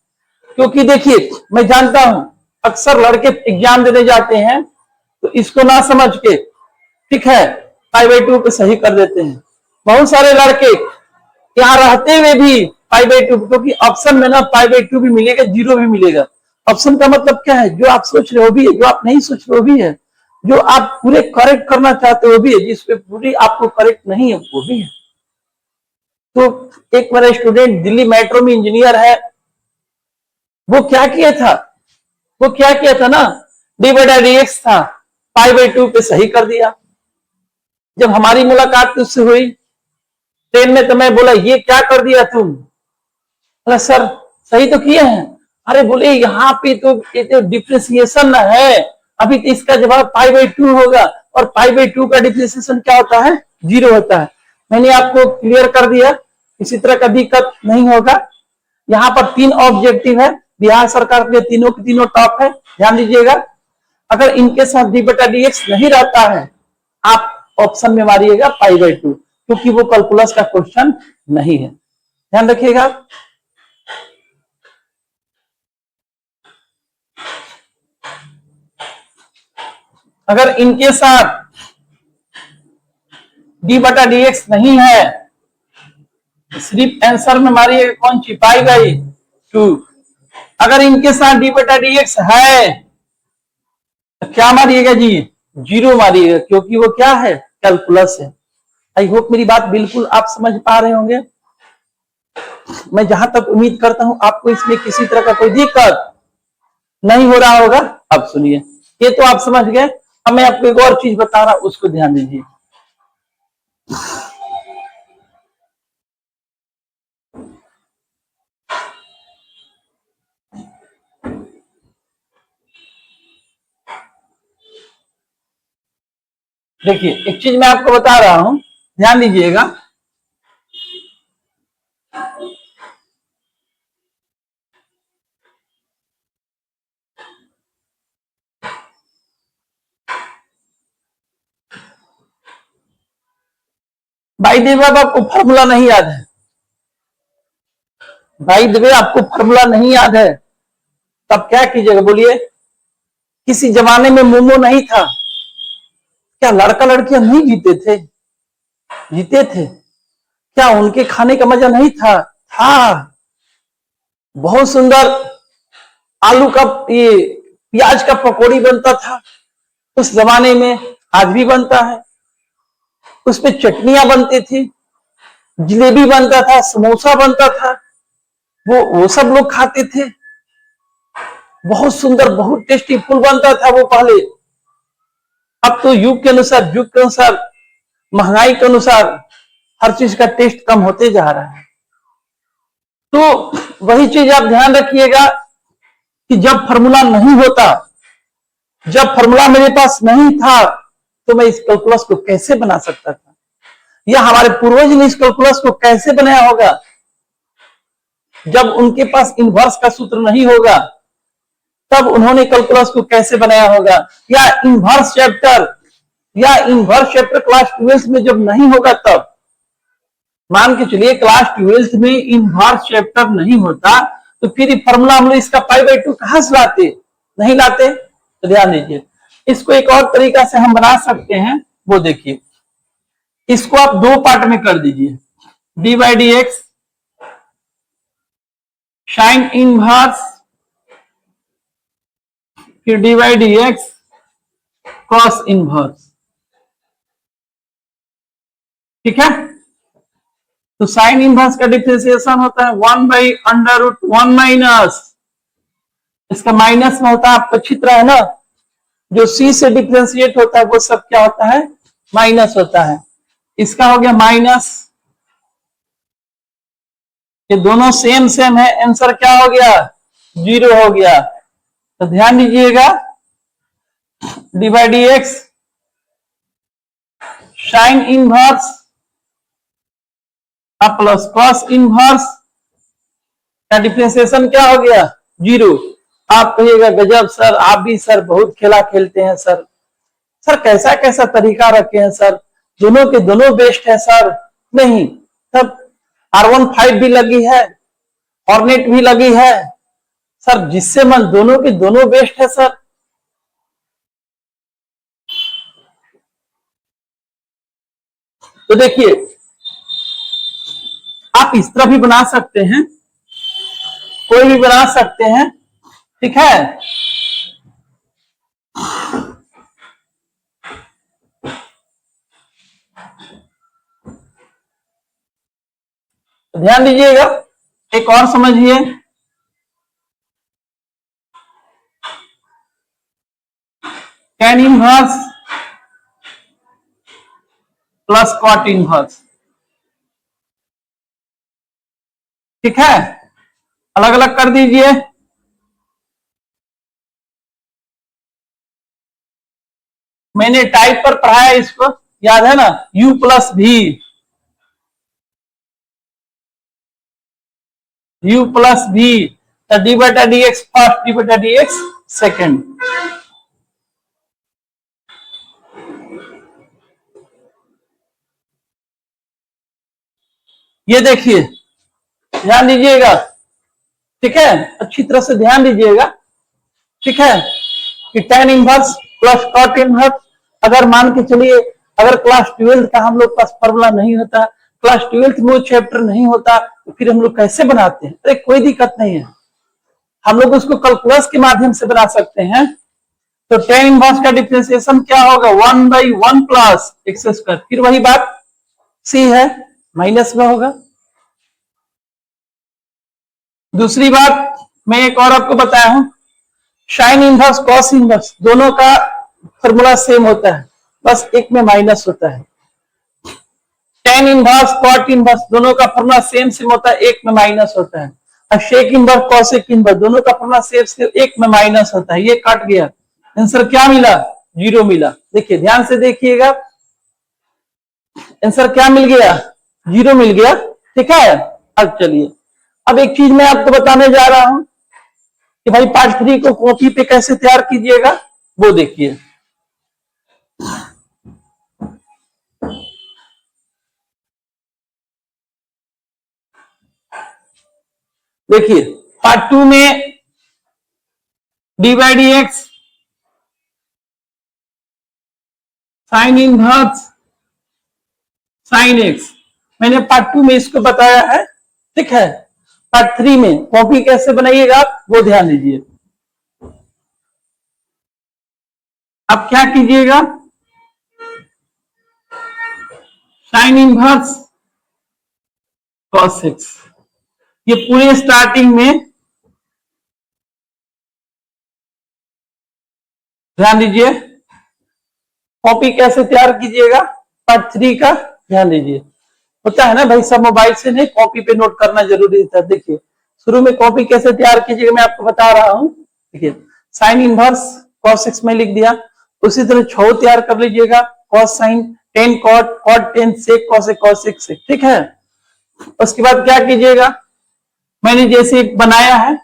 क्योंकि देखिए मैं जानता हूं अक्सर लड़के एग्जाम देने जाते हैं तो इसको ना समझ के, ठीक है, 5/2 पे सही कर देते हैं। बहुत सारे लड़के यहाँ रहते हुए भी 5/2, क्योंकि ऑप्शन में ना 5/2 भी मिलेगा, जीरो भी मिलेगा। ऑप्शन का मतलब क्या है? जो आप सोच रहे हो भी है, जो आप नहीं सोच रहे हो भी है, जो आप पूरे करेक्ट करना चाहते हो भी है, जिसपे पूरी आपको करेक्ट नहीं है वो भी है। तो एक मेरा स्टूडेंट दिल्ली मेट्रो में इंजीनियर है, वो क्या किया था? वो क्या किया था ना, डी बटा डी एक्स था, 5/2 पे सही कर दिया। जब हमारी मुलाकात उससे हुई ट्रेन में तो मैं बोला ये क्या कर दिया तुम? बोला सर सही तो किए हैं। अरे बोले यहाँ पे तो ये तो डिफ्रेंसिएशन है, अभी तो इसका जवाब 5/2 होगा, और 5/2 का डिफ्रेंसिएशन क्या होता है? जीरो होता है। मैंने आपको क्लियर कर दिया, इसी तरह का दिक्कत नहीं होगा। यहाँ पर 3 ऑब्जेक्टिव है, बिहार सरकार के तीनों के तीनों टॉप है, ध्यान दीजिएगा। अगर इनके साथ डी बटा डी एक्स नहीं रहता है आप ऑप्शन में मारिएगा 5/2, क्योंकि वो कैलकुलस का क्वेश्चन नहीं है, ध्यान रखिएगा। अगर इनके साथ डी बटा डी एक्स नहीं है सिर्फ आंसर में मारिएगा कौन सी? 5/2। अगर इनके साथ डी बटा डी एक्स है तो क्या मारिएगा जी? जीरो मारिएगा, क्योंकि वो क्या है? कैलकुलस है। आई होप मेरी बात बिल्कुल आप समझ पा रहे होंगे। मैं जहां तक उम्मीद करता हूं आपको इसमें किसी तरह का कोई दिक्कत नहीं हो रहा होगा। अब सुनिए, ये तो आप समझ गए, अब मैं आपको एक और चीज बता रहा हूं, उसको ध्यान दीजिए। देखिए एक चीज मैं आपको बता रहा हूं, ध्यान दीजिएगा। भाई देव आपको फॉर्मूला नहीं याद है? भाई देव आपको फॉर्मूला नहीं याद है? तब क्या कीजिएगा बोलिए? किसी जमाने में मोमो नहीं था, क्या लड़का लड़कियां नहीं जीते थे? जीते थे। क्या उनके खाने का मजा नहीं था? था। बहुत सुंदर आलू का ये प्याज का पकौड़ी बनता था उस जमाने में, आज भी बनता है। उस पे चटनियां बनती थी, जलेबी बनता था, समोसा बनता था, वो सब लोग खाते थे। बहुत सुंदर बहुत टेस्टी फूल बनता था वो पहले। अब तो युग के अनुसार, युग के अनुसार, महंगाई के अनुसार हर चीज का टेस्ट कम होते जा रहा है। तो वही चीज आप ध्यान रखिएगा कि जब फॉर्मूला नहीं होता, जब फॉर्मूला मेरे पास नहीं था तो मैं इस कैलकुलस को कैसे बना सकता था, या हमारे पूर्वज ने इस कैलकुलस को कैसे बनाया होगा? जब उनके पास इनवर्स का सूत्र नहीं होगा तब उन्होंने कैलकुलस को कैसे बनाया होगा? या इनवर्स चैप्टर क्लास 12 में जब नहीं होगा तब, मान के चलिए क्लास 12 में इनवर्स चैप्टर नहीं होता तो फिर फॉर्मूला हम लोग इसका 5/2 कहां से लाते? नहीं लाते। तो ध्यान दीजिए, इसको एक और तरीका से हम बना सकते हैं, वो देखिए। इसको आप 2 पार्ट में कर दीजिए, D by D X sine inverse, फिर D by D X cos inverse. ठीक है, तो साइन इनवर्स का डिफरेंशिएशन होता है 1/√1 माइनस, इसका माइनस में होता है, आपको अच्छी तरह है ना, जो सी से डिफरेंशिएट होता है वो सब क्या होता है, माइनस होता है। इसका हो गया माइनस, ये दोनों सेम सेम है, आंसर क्या हो गया, 0 हो गया। तो ध्यान दीजिएगा, divide x sine inverse plus cos inverse का डिफरेंशिएशन क्या हो गया, 0। आप कहिएगा गजब सर, आप भी सर बहुत खेला खेलते हैं सर, सर कैसा कैसा तरीका रखे हैं सर, दोनों के दोनों बेस्ट है सर। नहीं, तब R15 भी लगी है, ऑर्नेट भी लगी है सर, जिससे मन दोनों के दोनों बेस्ट है सर। तो देखिए, आप इस तरह भी बना सकते हैं, कोई भी बना सकते हैं, ठीक है। ध्यान दीजिएगा, एक और समझिए, tan inverse plus cot inverse, ठीक है, अलग अलग कर दीजिए। मैंने टाइप पर पढ़ाया इसको, याद है ना, u प्लस भी, u प्लस भी, डी बटा डी एक्स फर्स्ट, डी बटा डी एक्स सेकेंड। ये देखिए, ध्यान दीजिएगा, ठीक है, अच्छी तरह से ध्यान दीजिएगा, ठीक है, कि tan inverse plus cot inverse, अगर मान के चलिए, अगर क्लास 12 का हम लोग पास फॉर्मूला नहीं होता, क्लास 12 में वो चैप्टर नहीं होता, तो फिर हम लोग कैसे बनाते हैं? अरे कोई दिक्कत नहीं है, हम लोग उसको कैलकुलस के माध्यम से बना सकते हैं। तो tan इनवर्स का डिफरेंशिएशन क्या होगा, 1/1 प्लस एक्स स्क्वायर, फिर वही बात, सी है माइनस में होगा। दूसरी बात मैं एक और आपको बताया हूं, साइन इनवर्स कॉस इनवर्स दोनों का फॉर्मूला सेम होता है, बस एक में माइनस होता है। tan इनवर्स कॉट इनवर्स दोनों का फॉर्मूला सेम सेम होता है, एक में माइनस होता है। और शेक इनवर्स कॉसेक इनवर्स दोनों का फॉर्मूला सेम सेम, एक में माइनस होता है। ये कट गया, आंसर क्या मिला, 0 मिला। देखिए ध्यान से देखिएगा, आंसर क्या मिल गया, 0 मिल गया, ठीक है। अब चलिए, अब एक चीज मैं आपको बताने जा रहा हूं कि भाई पार्ट 3 को कॉपी पे कैसे तैयार कीजिएगा, वो देखिए। देखिए पार्ट 2 में D by D X sine inverse sine x, मैंने पार्ट 2 में इसको बताया है, ठीक है। पार्ट 3 में कॉपी कैसे बनाइएगा वो ध्यान दीजिए। अब क्या कीजिएगा, साइन इनवर्स कॉस एक्स, ये पूरे स्टार्टिंग में ध्यान दीजिए, कॉपी कैसे तैयार कीजिएगा पार्ट 3 का, ध्यान दीजिए। होता है ना भाई, सब मोबाइल से नहीं, कॉपी पे नोट करना जरूरी होता है। देखिए शुरू में कॉपी कैसे तैयार कीजिएगा मैं आपको बता रहा हूं। देखिए साइन इनवर्स कॉस एक्स में लिख दिया, उसी तरह छो तैयार कर लीजिएगा, cos sine, tan cot, cot tan, sec cosec, cosec sec, ठीक है। उसके बाद क्या कीजिएगा, मैंने जैसे बनाया है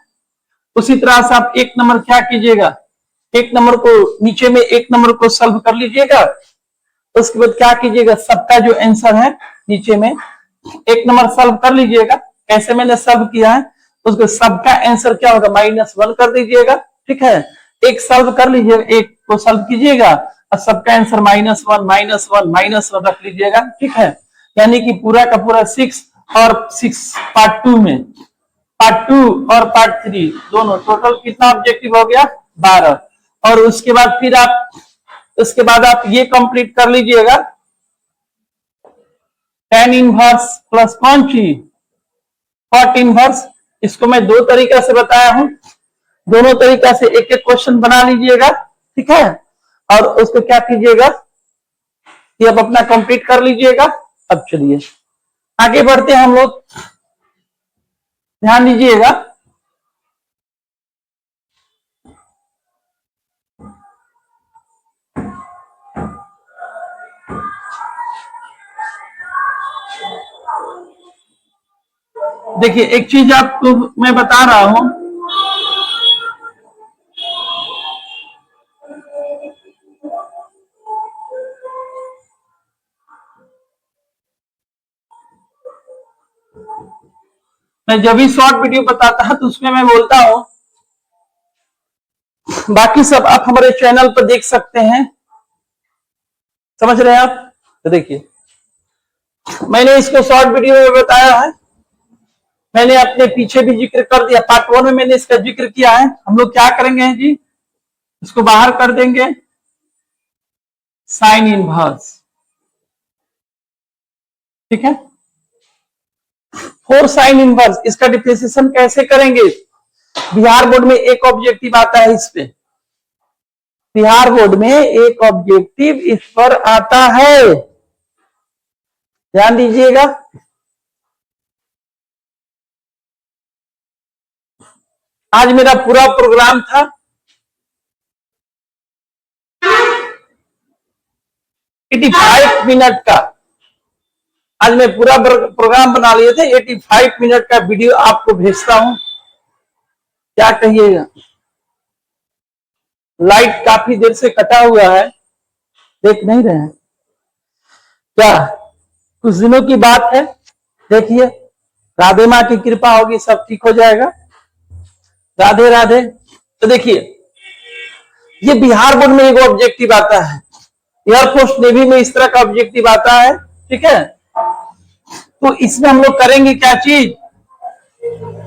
उसी तरह से आप एक नंबर क्या कीजिएगा, एक नंबर को नीचे में एक नंबर को सॉल्व कर लीजिएगा। उसके बाद क्या कीजिएगा, सबका जो आंसर है नीचे में एक नंबर सॉल्व कर लीजिएगा। कैसे मैंने सॉल्व किया है, उसको सबका आंसर क्या होगा, -1 कर दीजिएगा, ठीक है। एक सॉल्व कर लीजिएगा, एक को सॉल्व कीजिएगा और सबका आंसर -1 रख लीजिएगा, ठीक है। यानी कि पूरा का पूरा 6 और 6 पार्ट 2 में, पार्ट 2 और पार्ट 3 दोनों टोटल कितना ऑब्जेक्टिव हो गया, 12। और उसके बाद फिर आप उसके बाद आप ये कंप्लीट कर लीजिएगा, tan इनवर्स प्लस कौन सी, cot इनवर्स। इसको मैं दो तरीका से बताया हूं, दोनों तरीका से एक एक क्वेश्चन बना लीजिएगा, ठीक है। और उसको क्या कीजिएगा, ये अब अपना कंप्लीट कर लीजिएगा। अब चलिए आगे बढ़ते हैं हम लोग, ध्यान दीजिएगा। देखिए एक चीज आपको मैं बता रहा हूं, मैं जब भी शॉर्ट वीडियो बताता है तो उसमें मैं बोलता हूं, बाकी सब आप हमारे चैनल पर देख सकते हैं, समझ रहे हैं आप। तो देखिए मैंने इसको शॉर्ट वीडियो में बताया है, मैंने अपने पीछे भी जिक्र कर दिया, पार्ट 1 में मैंने इसका जिक्र किया है। हम लोग क्या करेंगे जी, इसको बाहर कर देंगे, साइन इनवर्स, ठीक है। 4 साइन इनवर्स, इसका डिफरेंशिएशन कैसे करेंगे, बिहार बोर्ड में एक ऑब्जेक्टिव आता है इस पे, बिहार बोर्ड में एक ऑब्जेक्टिव इस पर आता है, ध्यान दीजिएगा। आज मेरा पूरा प्रोग्राम था 85 मिनट का, आज मैं पूरा प्रोग्राम बना लिए थे, 85 मिनट का वीडियो आपको भेजता हूं, क्या कहिएगा। लाइट काफी देर से कटा हुआ है, देख नहीं रहे हैं क्या, कुछ दिनों की बात है, देखिए राधे माँ की कृपा होगी, सब ठीक हो जाएगा, राधे राधे। तो देखिए ये बिहार बोर्ड में एक ऑब्जेक्टिव आता है, एयरफोर्स नेवी में इस तरह का ऑब्जेक्टिव आता है, ठीक है। तो इसमें हम लोग करेंगे क्या चीज,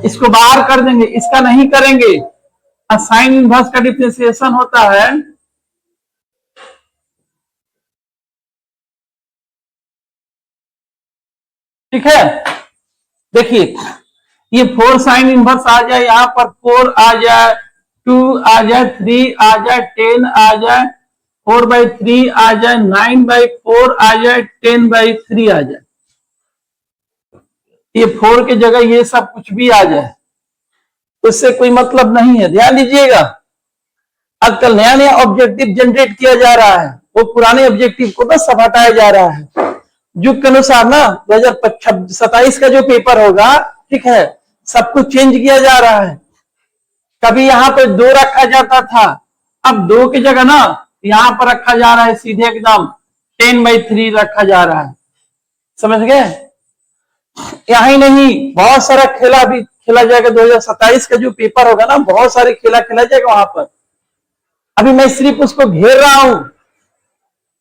इसको बाहर कर देंगे, इसका नहीं करेंगे। साइन इनवर्स का डिफरेंशिएशन होता है, ठीक है। देखिए ये 4 साइन इनवर्स आ जाए, यहां पर 4 आ जाए, 2 आ जाए, 3 आ जाए, 10 आ जाए, 4/3 आ जाए, 9/4 आ जाए, 10/3 आ जाए, ये 4 के जगह ये सब कुछ भी आ जाए, उससे कोई मतलब नहीं है। ध्यान दीजिएगा आजकल नया नया ऑब्जेक्टिव जनरेट किया जा रहा है, वो पुराने ऑब्जेक्टिव को बस सब हटाया जा रहा है। युग के अनुसार ना 2027 का जो पेपर होगा, ठीक है, सब कुछ चेंज किया जा रहा है। कभी यहां पर 2 रखा जाता था, अब 2 की जगह ना यहां पर रखा जा रहा है, सीधे एकदम 10/3 रखा जा रहा है, समझ गए। यही नहीं बहुत सारा खेला भी खेला जाएगा, 2027 का जो पेपर होगा ना, बहुत सारे खेला खेला जाएगा वहां पर। अभी मैं सिर्फ उसको घेर रहा हूं,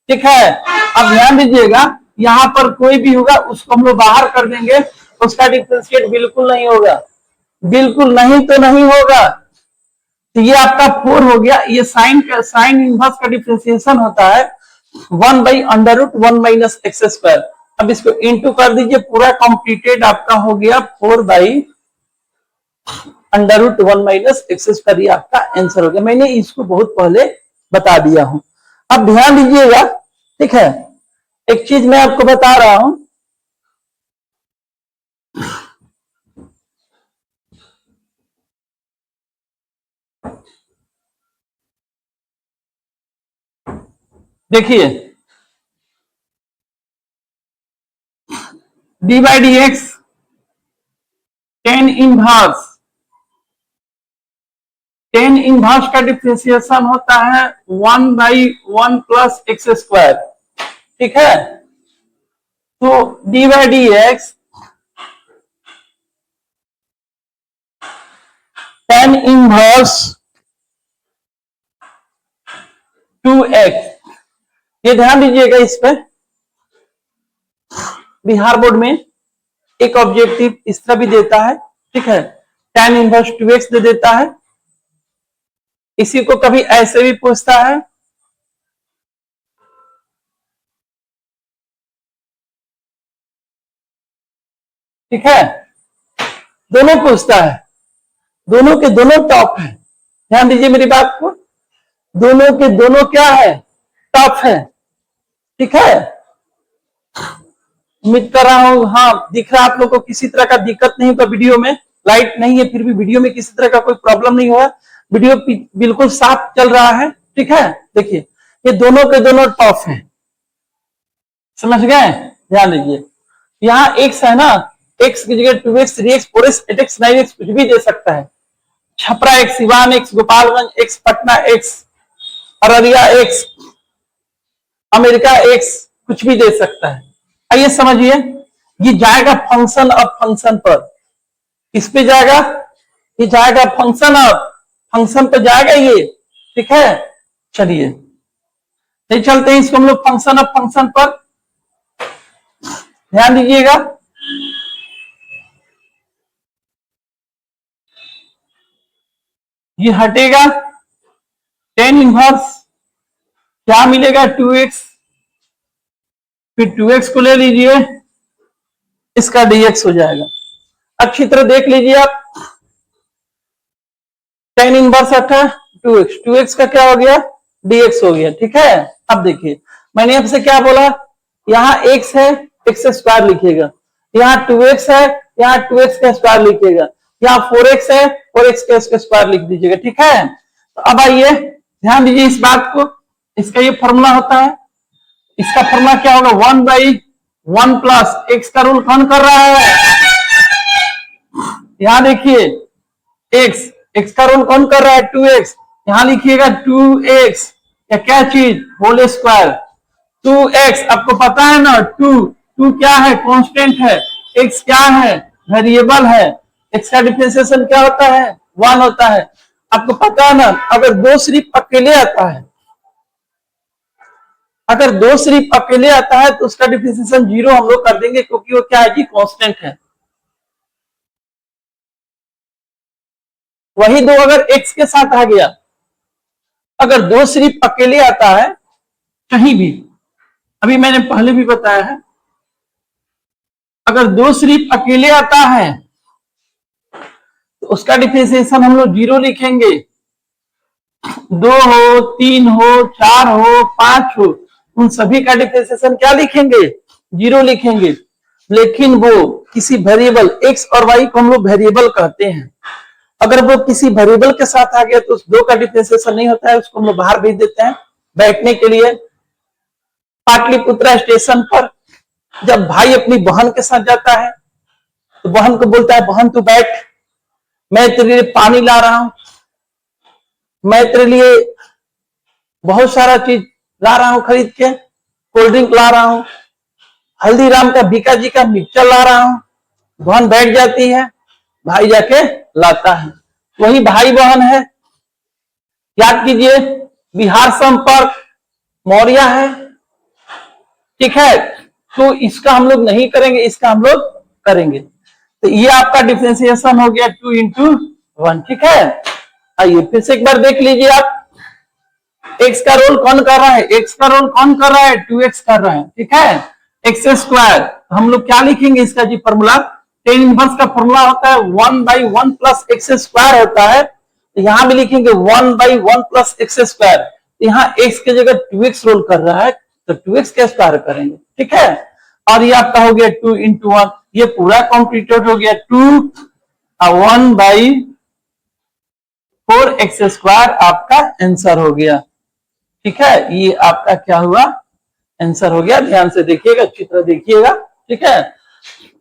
ठीक है। अब ध्यान दीजिएगा, यहां पर कोई भी होगा उसको हम लोग बाहर कर देंगे, उसका डिफरेंशिएट बिल्कुल नहीं होगा, बिल्कुल नहीं तो नहीं होगा। तो ये आपका 4 हो गया, ये साइन इनवर्स का डिफरेंशिएशन होता है 1/√1 - x²। अब इसको इंटू कर दीजिए, पूरा कंप्लीटेड आपका हो गया 4/√1 - x², ये आपका आंसर हो गया। मैंने इसको बहुत पहले बता दिया हूं। अब ध्यान दीजिएगा, ठीक है, एक चीज मैं आपको बता रहा हूं, देखिए d/dx tan इनवर्स का डिफरेंशिएशन होता है 1/1 + x², ठीक है। तो d/dx tan इनवर्स 2x, ये ध्यान दीजिएगा, इस पे बिहार बोर्ड में एक ऑब्जेक्टिव इस तरह भी देता है, ठीक है, tan इनवर्स 2x दे देता है। इसी को कभी ऐसे भी पूछता है, ठीक है, दोनों पूछता है, दोनों के दोनों टॉप है। ध्यान दीजिए मेरी बात को, दोनों के दोनों क्या है, टॉप है। ठीक है, उम्मीद कर रहा हूं हाँ दिख रहा आप लोग को, किसी तरह का दिक्कत नहीं होगा। वीडियो में लाइट नहीं है, फिर भी वीडियो में किसी तरह का कोई प्रॉब्लम नहीं हुआ, वीडियो बिल्कुल साफ चल रहा है। ठीक है, देखिए ये दोनों के दोनों टॉप है, समझ गए। ध्यान दीजिए, यहाँ x है ना, x की जगह 2x, 3x, 4x, 8x, 9x कुछ भी दे सकता है। Chhapra x, Siwan x, Gopalganj x, Patna x, Araria x, America x कुछ भी दे सकता है। आइए समझिए, ये जाएगा फंक्शन ऑफ फंक्शन पर, किस पे जाएगा, ये जाएगा फंक्शन ऑफ फंक्शन पे जाएगा ये। ठीक है, चलिए नहीं चलते हैं इसको हम लोग फंक्शन ऑफ फंक्शन पर, ध्यान दीजिएगा। ये हटेगा, tan इनवर्स क्या मिलेगा, 2x, फिर 2x को ले लीजिए, इसका dx हो जाएगा। अच्छी तरह देख लीजिए आप, tan इनवर्स हटा 2x, 2x का क्या हो गया, dx हो गया। ठीक है, अब देखिए मैंने आपसे क्या बोला, यहाँ x है, x स्क्वायर लिखिएगा, यहाँ 2x है, यहाँ 2x का स्क्वायर लिखिएगा, यहाँ 4x है, 4x का स्क्वायर लिख दीजिएगा। ठीक है, तो अब आइए ध्यान दीजिए इस बात को, इसका ये फॉर्मूला होता है, इसका फॉर्मूला क्या होगा, 1/1 प्लस x का रूल कौन कर रहा है, यहाँ देखिए x का रूल कौन कर रहा है, 2x, यहां लिखिएगा 2x या क्या चीज, होल स्क्वायर 2x, आपको पता है ना 2 क्या है, कांस्टेंट है, x क्या है, वेरिएबल है, x का डिफरेंशिएशन क्या होता है, 1 होता है। आपको पता है ना, अगर दो सिर्फ अकेले आता है, अगर दो सिर्फ अकेले आता है तो उसका डिफरेंशिएशन 0 हम लोग कर देंगे, क्योंकि वो क्या है जी, कांस्टेंट है। वही दो अगर x के साथ आ गया, अगर दो सिर्फ अकेले आता है कहीं भी, अभी मैंने पहले भी बताया है, अगर दो सिर्फ अकेले आता है तो उसका डिफरेंशिएशन हम लोग 0 लिखेंगे, 2 हो, 3 हो, 4 हो, 5 हो, उन सभी का डिफरेंशिएशन क्या लिखेंगे, 0 लिखेंगे। लेकिन वो किसी वेरिएबल x और y को हम लोग वेरिएबल कहते हैं, अगर वो किसी वेरिएबल के साथ आ गया तो उस दो का डिफरेंशिएशन नहीं होता है, उसको हम लोग बाहर भेज देते हैं बैठने के लिए। पाटलिपुत्रा स्टेशन पर जब भाई अपनी बहन के साथ जाता है तो बहन को बोलता है, बहन तू बैठ, मैं तेरे लिए पानी ला रहा हूं, मैं तेरे लिए बहुत सारा चीज ला रहा हूं खरीद के, कोल्ड ड्रिंक ला रहा हूं, हल्दीराम का बीका जी का मिक्सचर ला रहा हूं। बहन बैठ जाती है, भाई जाके लाता है, वही भाई बहन है। याद कीजिए, बिहार संपर्क मौर्य है। ठीक है, तो इसका हम लोग नहीं करेंगे, इसका हम लोग करेंगे। तो ये आपका डिफरेंशिएशन हो गया 2 into 1। ठीक है, आइए फिर से एक बार देख लीजिए आप, x का रोल कौन कर रहा है, x का रोल कौन कर रहा है, 2x कर रहा है। ठीक है, x स्क्वायर हम लोग क्या लिखेंगे, इसका जी फॉर्मूला, tan इनवर्स का फॉर्मूला होता है 1/1 प्लस x स्क्वायर होता है, तो यहां भी लिखेंगे 1/1 प्लस x स्क्वायर। यहाँ x की जगह 2x रोल कर रहा है तो 2x का स्क्वायर करेंगे। ठीक है, और ये आपका हो गया 2 into 1, ये पूरा कॉम्प्लीटेड हो गया 1/4x स्क्वायर आपका आंसर हो गया। ठीक है, ये आपका क्या हुआ, आंसर हो गया। ध्यान से देखिएगा, अच्छी तरह देखिएगा। ठीक है,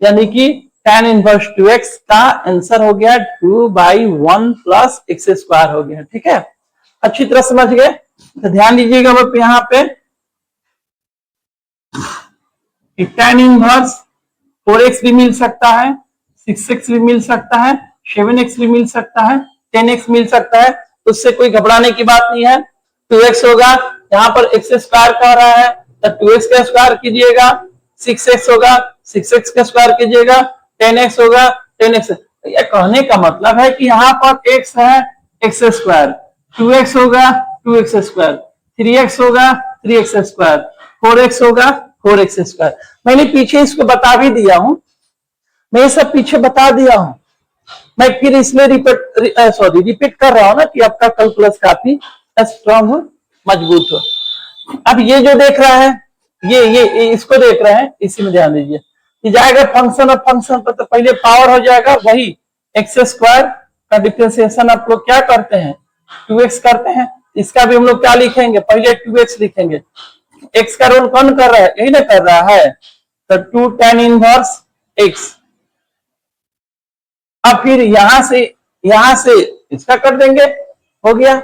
यानी कि tan इनवर्स 2x का आंसर हो गया 2/1 प्लस x स्क्वायर हो गया। ठीक है, अच्छी तरह समझ गए, तो ध्यान दीजिएगा यहाँ पे tan इनवर्स 4x भी मिल सकता है, 6x भी मिल सकता है, 7x भी मिल सकता है, 10x मिल सकता है, उससे कोई घबराने की बात नहीं है। 2x होगा, यहाँ पर x स्क्वायर कह रहा है तो 2x का स्क्वायर कीजिएगा, 6x होगा 6x का स्क्वायर कीजिएगा, 10x होगा 10x। ये कहने का मतलब है कि यहाँ पर x है x स्क्वायर, 2x होगा 2x स्क्वायर, 3x होगा 3x स्क्वायर, 4x होगा 4x स्क्वायर। मैंने पीछे इसको बता भी दिया हूं, मैं ये सब पीछे बता दिया हूं, मैं फिर इसलिए रिपीट कर रहा हूं ना कि आपका कैलकुलस काफी स्ट्रांग हो, मजबूत हो। अब ये जो देख रहा है, ये इसको देख रहे हैं, इसी में ध्यान दीजिए कि जाएगा फंक्शन ऑफ फंक्शन पर, तो पहले पावर हो जाएगा वही एक्स स्क्वायर का डिफरेंशिएशन आप लोग क्या करते हैं 2x करते हैं, इसका भी हम लोग क्या लिखेंगे, पहले 2x लिखेंगे। x का रोल कौन कर रहा है, यही ना कर रहा है, तो 2 tan इनवर्स x। अब फिर यहां से इसका कर देंगे, हो गया।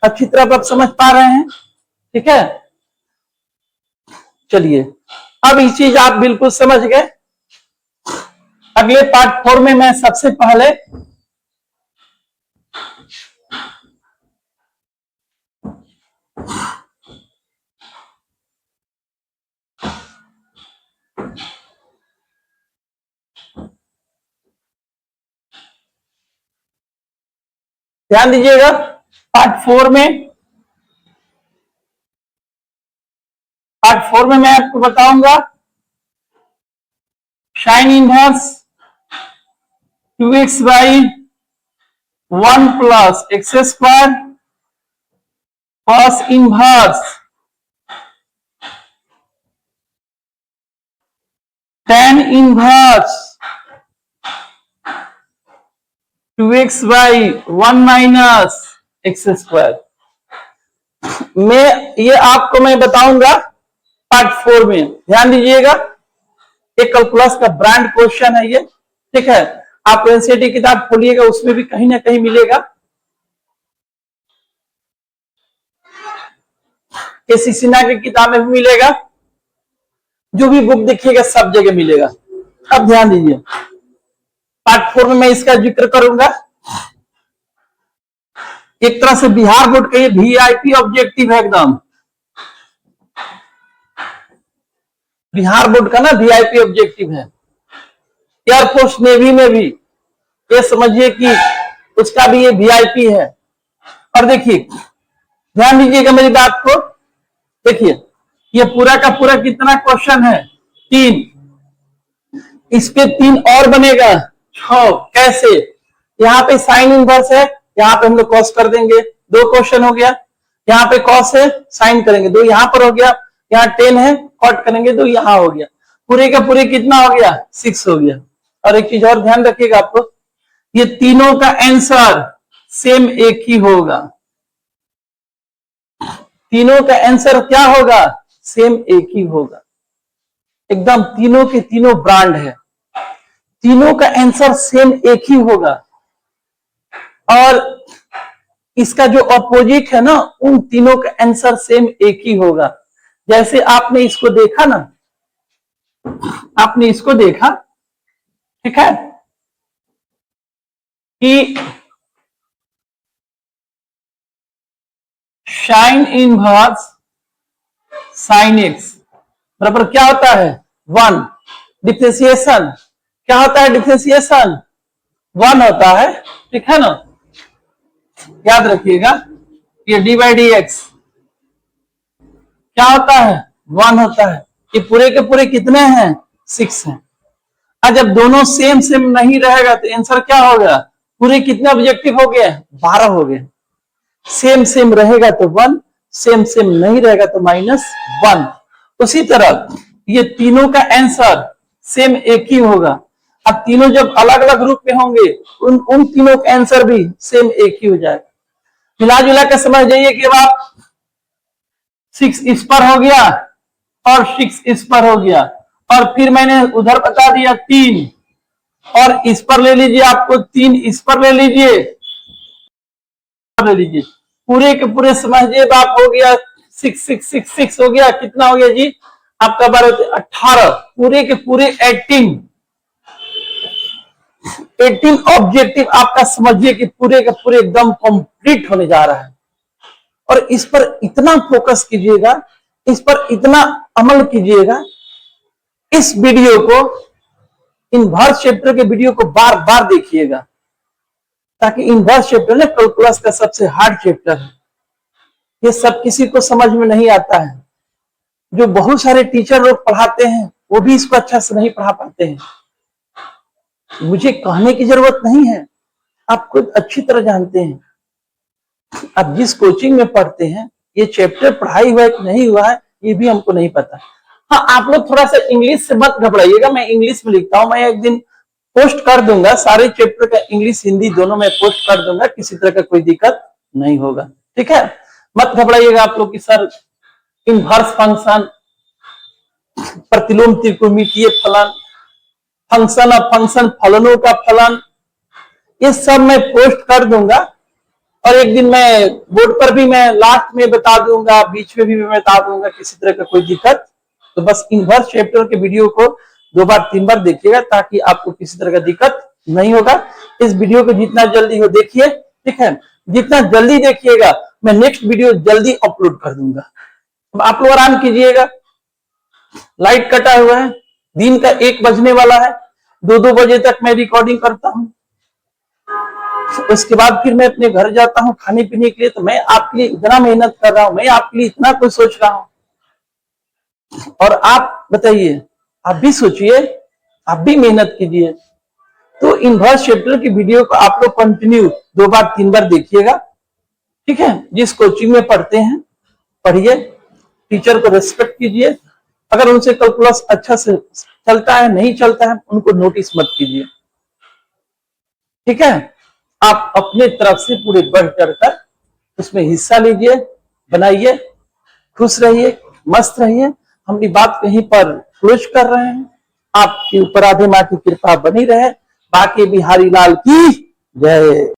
अच्छी तरह आप समझ पा रहे हैं, ठीक है। चलिए अब ये चीज आप बिल्कुल समझ गए। अगले पार्ट 4 में मैं सबसे पहले ध्यान दीजिएगा, पार्ट 4 में मैं आपको बताऊंगा sine inverse 2x by 1 plus x square cos inverse tan inverse 2x by 1 minus x square. ये आपको मैं बताऊंगा पार्ट 4 में, ध्यान दीजिएगा। एक कैलकुलस का ब्रांड क्वेश्चन है ये, ठीक है। आप एनसीईआरटी किताब खोलिएगा, उसमें भी कहीं ना कहीं मिलेगा, केसी सिन्हा की किताब में भी मिलेगा, जो भी बुक देखिएगा सब जगह मिलेगा। अब ध्यान दीजिए, पार्ट 4 में मैं इसका जिक्र करूंगा। एक तरह से बिहार बोर्ड का ये वीआईपी ऑब्जेक्टिव है, एकदम बिहार बोर्ड का ना वीआईपी ऑब्जेक्टिव है। एयरफोर्स नेवी में भी ये समझिए कि उसका भी ये वीआईपी है। और देखिए ध्यान दीजिएगा मेरी बात को, देखिए ये पूरा का पूरा कितना क्वेश्चन है, 3, इस पे 3 और बनेगा 6। कैसे, यहाँ पे साइन इनवर्स है, यहाँ पे हम लोग कॉस कर देंगे, 2 क्वेश्चन हो गया। यहाँ पे कॉस है, साइन करेंगे, 2 यहाँ पर हो गया। यहाँ 10 है, कॉट करेंगे, 2 यहाँ हो गया। पूरे का पूरे कितना हो गया, 6 हो गया। और एक चीज और ध्यान रखिएगा आपको, ये तीनों का आंसर सेम एक ही होगा। तीनों का आंसर क्या होगा, सेम एक ही होगा। एकदम तीनों के तीनों ब्रांड है, तीनों का आंसर सेम एक ही होगा। और इसका जो अपोजिट है ना, उन तीनों का आंसर सेम एक ही होगा। जैसे आपने इसको देखा ना, आपने इसको देखा, ठीक है, कि साइन इनवर्स साइन एक्स बराबर क्या होता है, 1। डिफरेंशिएशन क्या होता है, डिफरेंशिएशन 1 होता है, ठीक है ना। याद रखिएगा, ये डी बाई डी एक्स क्या होता है, 1 होता है। ये पूरे के पूरे कितने हैं, 6 हैं। और जब दोनों सेम सेम नहीं रहेगा तो आंसर क्या होगा, पूरे कितने ऑब्जेक्टिव हो गए, 12 हो गए। सेम सेम रहेगा तो 1, सेम सेम नहीं रहेगा तो -1। उसी तरह ये तीनों का आंसर सेम एक ही होगा। अब तीनों जब अलग अलग रूप में होंगे, उन तीनों का आंसर भी सेम एक ही हो जाएगा। मिला जुला के समझ जाइए कि अब आप 6 इस पर हो गया और 6 इस पर हो गया, और फिर मैंने उधर बता दिया 3, और इस पर ले लीजिए, आपको 3 इस पर ले लीजिए, पूरे के पूरे समझिए बात हो गया 6 6 6 6 हो गया। कितना हो गया जी आपका 18, पूरे के पूरे 18 ऑब्जेक्टिव आपका समझिए कि पूरे के पूरे एकदम कंप्लीट होने जा रहा है। और इस पर इतना फोकस कीजिएगा, इस पर इतना अमल कीजिएगा, इस वीडियो को, इनवर्स चैप्टर के वीडियो को बार बार देखिएगा, ताकि इनवर्स चैप्टर ना कैलकुलस का सबसे हार्ड चैप्टर है। ये सब किसी को समझ में नहीं आता है। जो बहुत सारे टीचर लोग पढ़ाते हैं वो भी इसको अच्छा से नहीं पढ़ा पाते हैं। मुझे कहने की जरूरत नहीं है, आप खुद अच्छी तरह जानते हैं। आप जिस कोचिंग में पढ़ते हैं, ये चैप्टर पढ़ाई हुआ है कि नहीं हुआ है ये भी हमको नहीं पता। हाँ, आप लोग थोड़ा सा इंग्लिश से मत घबराइएगा, मैं इंग्लिश में लिखता हूँ, मैं एक दिन पोस्ट कर दूंगा, सारे चैप्टर का इंग्लिश हिंदी दोनों में पोस्ट कर दूंगा, किसी तरह का कोई दिक्कत नहीं होगा, ठीक है। मत घबराइएगा आप लोग कि सर इनवर्स फंक्शन, प्रतिलोम त्रिकोणमितीय फलन, फंक्शन ऑफ फंक्शन, फलनों का फलन, ये सब मैं पोस्ट कर दूंगा। और एक दिन मैं बोर्ड पर भी मैं लास्ट में बता दूंगा, बीच में भी मैं बता दूंगा, किसी तरह का कोई दिक्कत। तो बस इनवर्स चैप्टर के वीडियो को 2 बार 3 बार देखिएगा ताकि आपको किसी तरह का दिक्कत नहीं होगा। इस वीडियो को जितना जल्दी हो देखिए, ठीक है, जितना जल्दी देखिएगा मैं नेक्स्ट वीडियो जल्दी अपलोड कर दूंगा। अब आप लोग आराम कीजिएगा, लाइट कटा हुआ है, दिन का 1 बजने वाला है, 2-2 बजे तक मैं रिकॉर्डिंग करता हूँ, उसके बाद फिर मैं अपने घर जाता हूँ खाने पीने के लिए। तो मैं आपके लिए इतना मेहनत कर रहा हूँ, मैं आपके लिए इतना कुछ सोच रहा हूँ, और आप बताइए, आप भी सोचिए, आप भी मेहनत कीजिए। तो इनवर्स चैप्टर की वीडियो को आप लोग कंटिन्यू 2 बार 3 बार देखिएगा, ठीक है। जिस कोचिंग में पढ़ते हैं पढ़िए, टीचर को रेस्पेक्ट कीजिए। अगर उनसे कैलकुलस अच्छा से चलता है, नहीं चलता है, उनको नोटिस मत कीजिए, ठीक है। आप अपने तरफ से पूरे बढ़ चढ़कर उसमें हिस्सा लीजिए, बनाइए, खुश रहिए, मस्त रहिए। हम अपनी बात कहीं पर क्लोज कर रहे हैं। आपके ऊपर राधे माँ की कृपा बनी रहे। बाकी बिहारी लाल की जय।